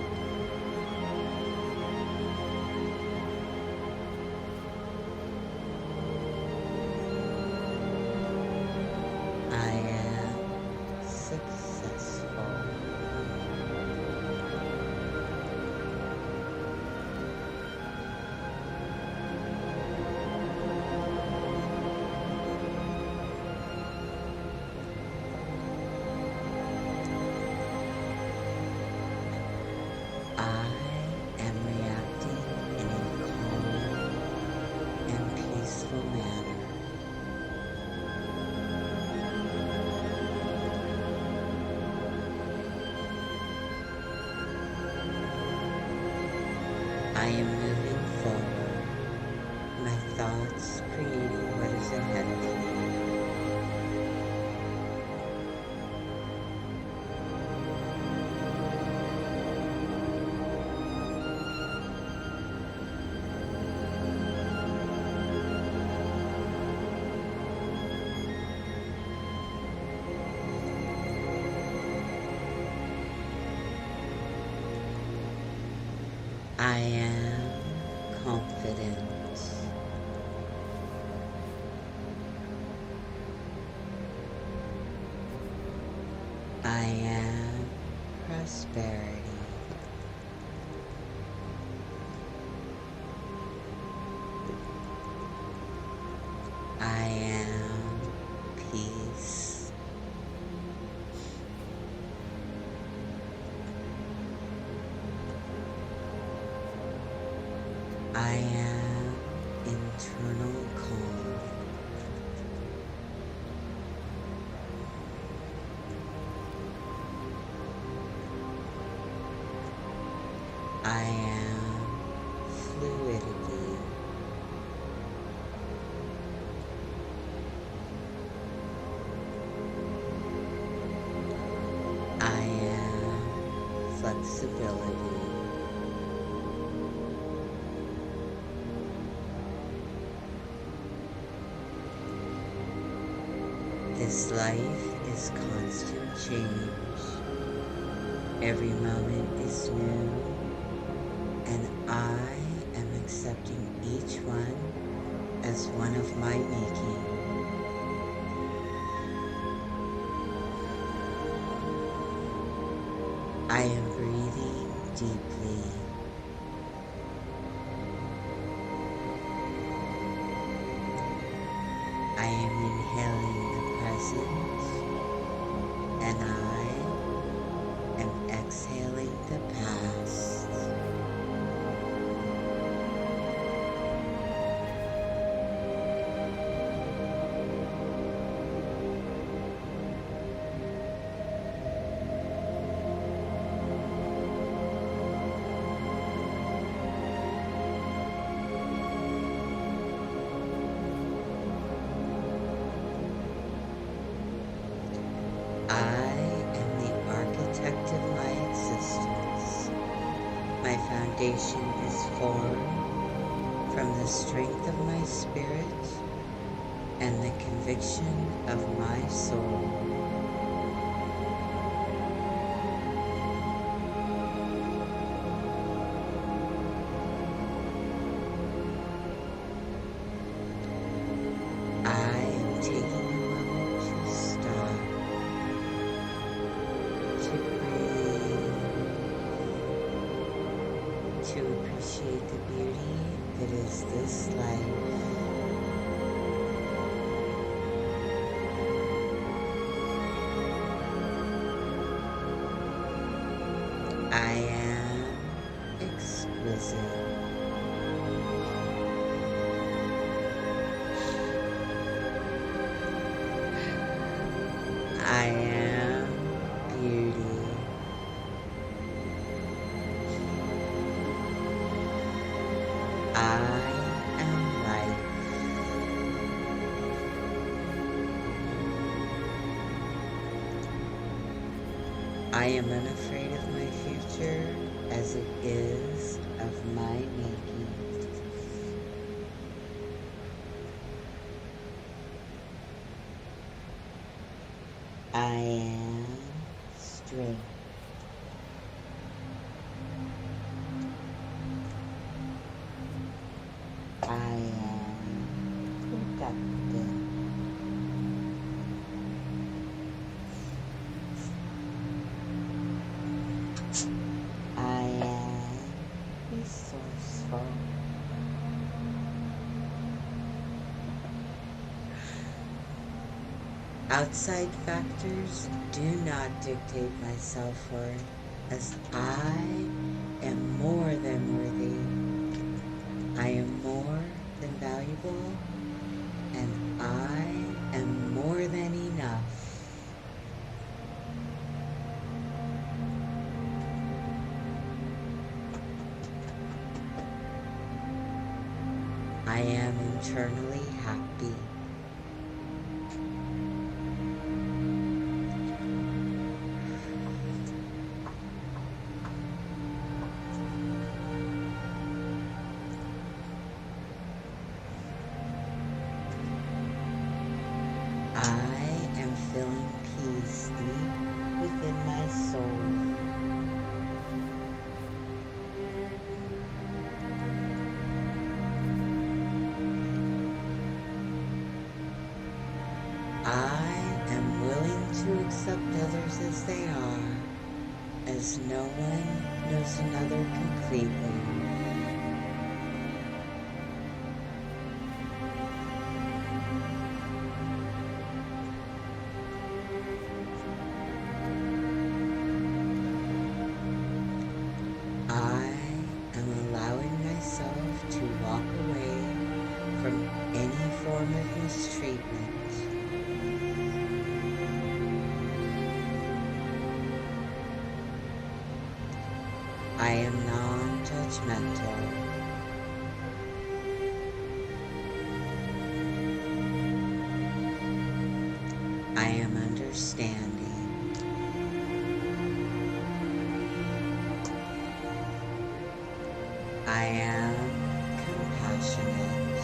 I am successful. possibility. This life is constant change. Every moment is new, and I am accepting each one as one of my making. I am breathing deeply. I am inhaling the present, and I am exhaling the past. I am the architect of my existence. My foundation is formed from the strength of my spirit and the conviction of my soul. I am taking a moment to stop, to breathe, to appreciate the beauty that is this life. I am exquisite. I am beauty. I am life. I am unafraid of my future as it is of my making. I am strength. I am productive. I am resourceful. Outside factors do not dictate my self-worth, as I am more than worthy. I am more than valuable, and I am more than enough. I am internally happy. I am feeling peace deep within my soul. I am willing to accept others as they are, as no one knows another completely. I am allowing myself to walk away from any form of mistreatment. I am non-judgmental. I am understanding. I am compassionate.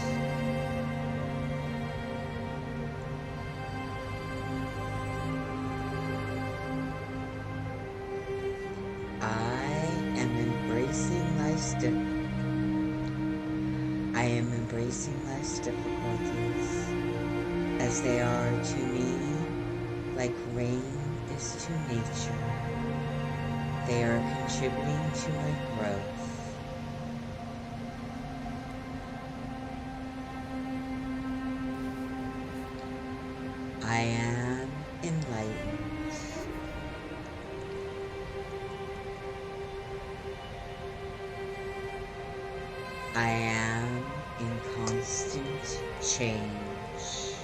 I am embracing life's I am embracing life's difficulties as they are to me, like rain is to nature. They are contributing to my growth. I am enlightened. I am in constant change.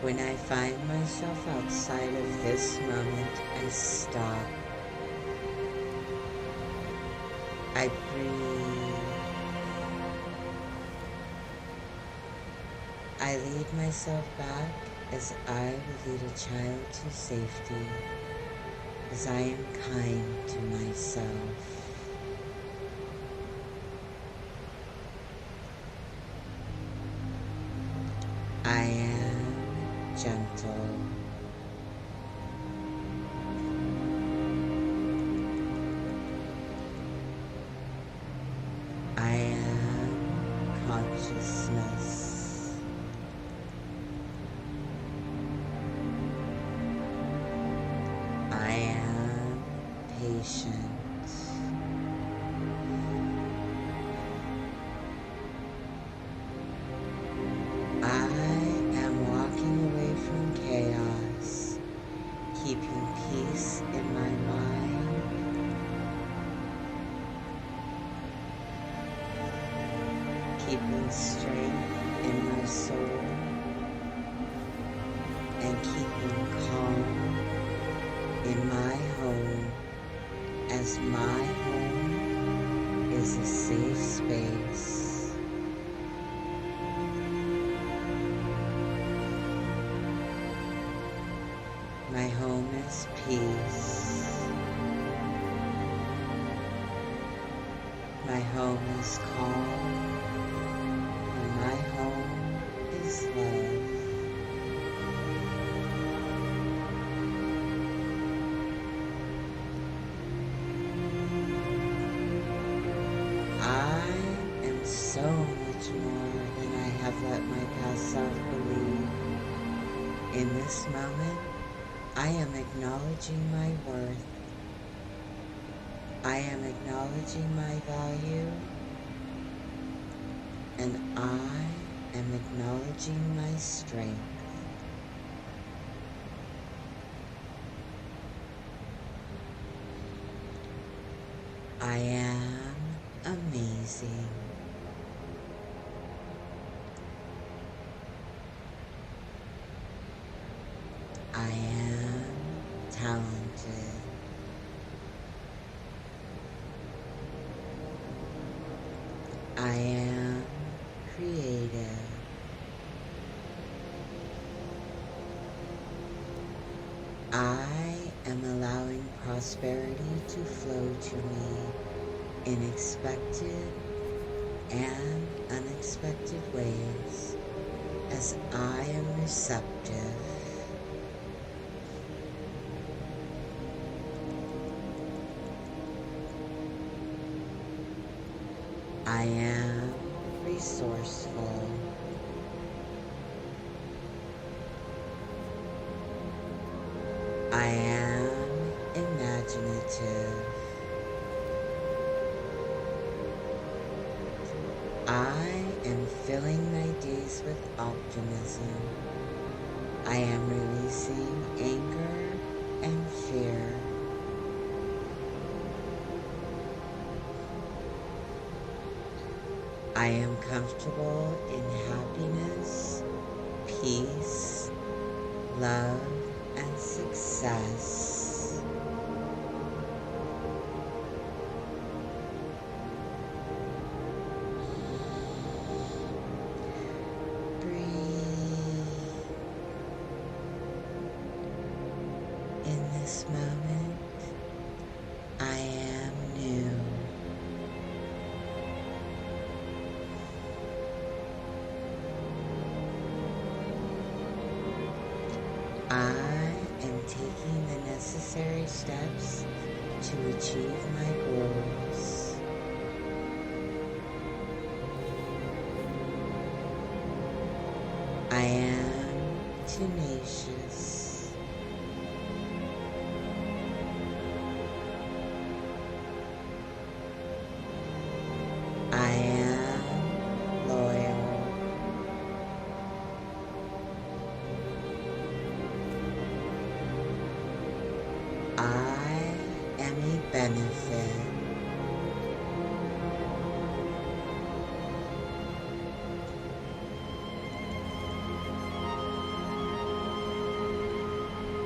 When I find myself outside of this moment, I stop. I breathe. I lead myself back as I would lead a child to safety, as I am kind to myself. I am gentle. I am consciousness. I am patient. I am walking away from chaos, keeping peace in my mind, keeping strength in my soul, and keeping calm in my home, as my home is a safe space. My home is peace. My home is calm. And my home is love. I am so much more than I have let my past self believe. In this moment, I am acknowledging my worth. I am acknowledging my value. And I am acknowledging my strength. I am amazing. I am talented. I am creative. I am allowing prosperity to flow to me in expected and unexpected ways as I am receptive. I am resourceful. I am imaginative. I am filling my days with optimism. I am releasing anger and fear. I am comfortable in happiness, peace, love, and success. Breathe necessary steps to achieve my goals. I am tenacious. I am loyal. I am a benefit.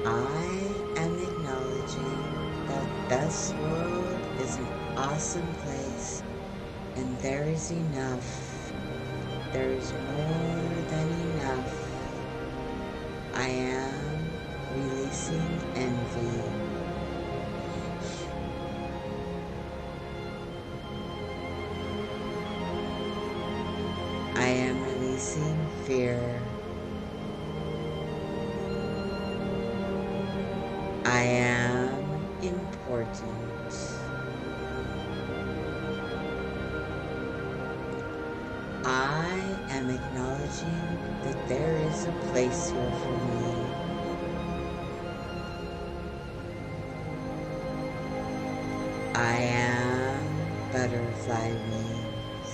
I am acknowledging that this world is an awesome place and there is enough. There is more than enough. I am releasing envy. I am releasing fear. I am important. I am acknowledging that there is a place here for me. I am butterfly wings.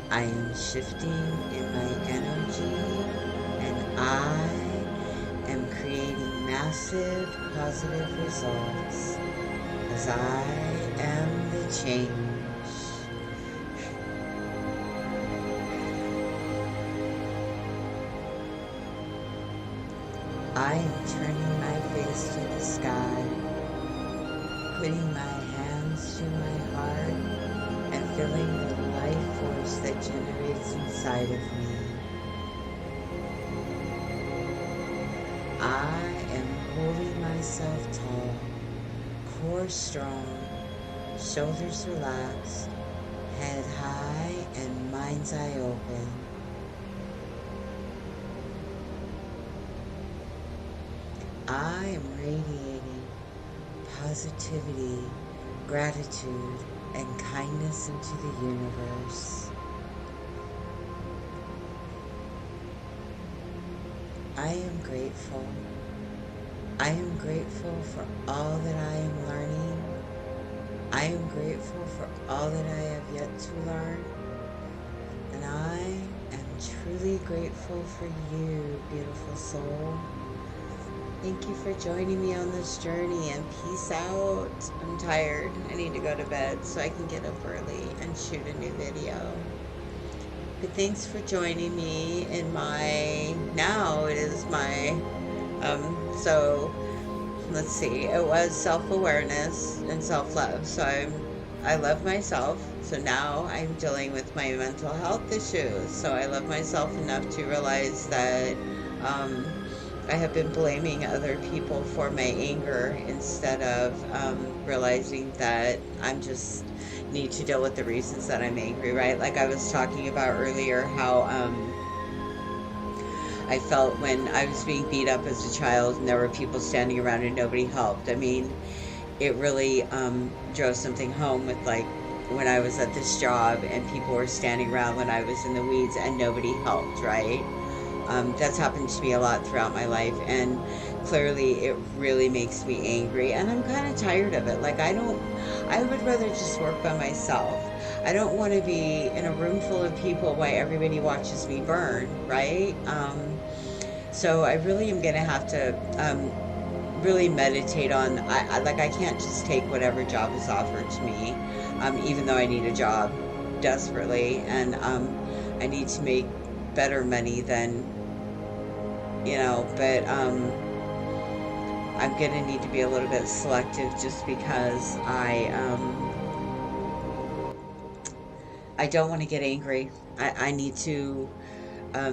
I am shifting in my energy and I am creating massive positive results as I am the change. I am turning my face to the sky, putting my hands to my heart, and feeling the life force that generates inside of me. I am holding myself tall, core strong, shoulders relaxed, head high, and mind's eye open. I am radiating positivity, gratitude, and kindness into the universe. I am grateful. I am grateful for all that I am learning. I am grateful for all that I have yet to learn. And I am truly grateful for you, beautiful soul. Thank you for joining me on this journey, and peace out. I'm tired. I need to go to bed so I can get up early and shoot a new video. But thanks for joining me in now it is my, so let's see, it was self-awareness and self-love. So I love myself. So now I'm dealing with my mental health issues. So I love myself enough to realize that, I have been blaming other people for my anger instead of realizing that I'm just need to deal with the reasons that I'm angry, right? Like I was talking about earlier, how I felt when I was being beat up as a child and there were people standing around and nobody helped. I mean, it really drove something home with, like, when I was at this job and people were standing around when I was in the weeds and nobody helped, right? That's happened to me a lot throughout my life, and clearly it really makes me angry, and I'm kind of tired of it. Like, I would rather just work by myself. I don't want to be in a room full of people while everybody watches me burn, right? So I really am going to have to really meditate on, I can't just take whatever job is offered to me, even though I need a job desperately, and I need to make better money than, but I'm gonna need to be a little bit selective, just because I don't want to get angry. I need to, I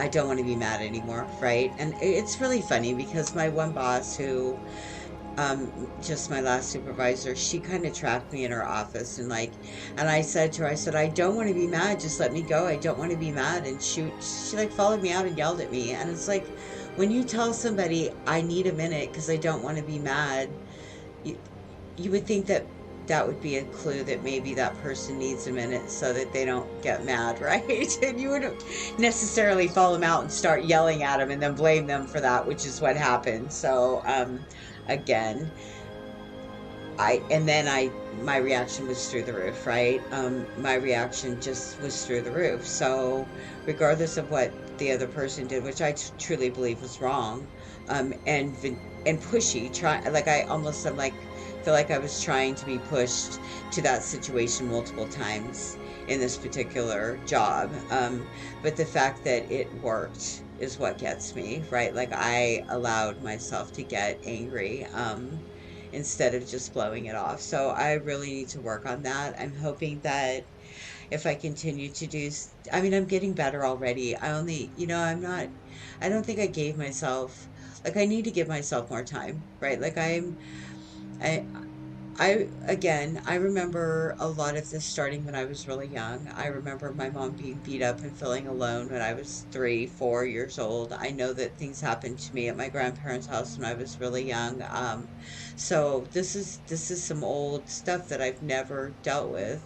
don't want to be mad anymore, right? And it's really funny because my one boss, who just my last supervisor, she kind of trapped me in her office and like, and I said to her, I said, I don't want to be mad. Just let me go. I don't want to be mad. And she like followed me out and yelled at me. And it's like, when you tell somebody I need a minute because I don't want to be mad, you, you would think that that would be a clue that maybe that person needs a minute so that they don't get mad, right? And you wouldn't necessarily follow them out and start yelling at them and then blame them for that, which is what happened. So, again, and then my reaction was through the roof, right? My reaction just was through the roof. So, regardless of what the other person did, which I truly believe was wrong, and pushy, like I'm like, feel like I was trying to be pushed to that situation multiple times in this particular job. But the fact that it worked is what gets me, right? Like I allowed myself to get angry. Instead of just blowing it off. So I really need to work on that. I'm hoping that if I continue to I mean, I'm getting better already. I only, I don't think I gave myself, like, I need to give myself more time, right? I, again, I remember a lot of this starting when I was really young. I remember my mom being beat up and feeling alone when I was 3, 4 years old. I know that things happened to me at my grandparents' house when I was really young. So this is some old stuff that I've never dealt with.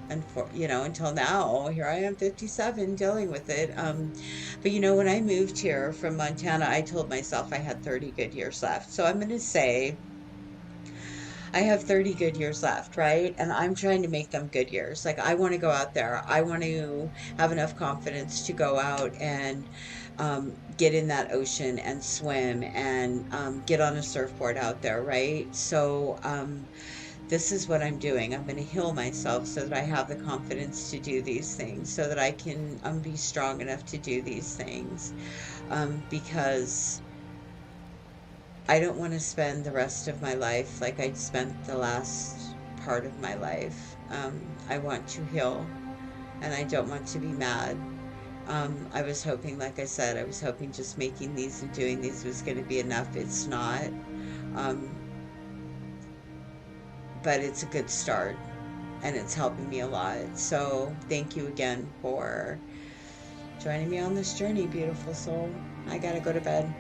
And until now, here I am, 57, dealing with it. But when I moved here from Montana, I told myself I had 30 good years left. So I'm going to say I have 30 good years left, right? And I'm trying to make them good years. Like, I want to go out there. I want to have enough confidence to go out and get in that ocean and swim and get on a surfboard out there, right? So, this is what I'm doing. I'm going to heal myself so that I have the confidence to do these things, so that I can be strong enough to do these things. Because I don't want to spend the rest of my life like I'd spent the last part of my life. I want to heal and I don't want to be mad. I was hoping, like I said, I was hoping just making these and doing these was going to be enough. It's not. Um, but it's a good start and it's helping me a lot. So thank you again for joining me on this journey, beautiful soul. I gotta go to bed.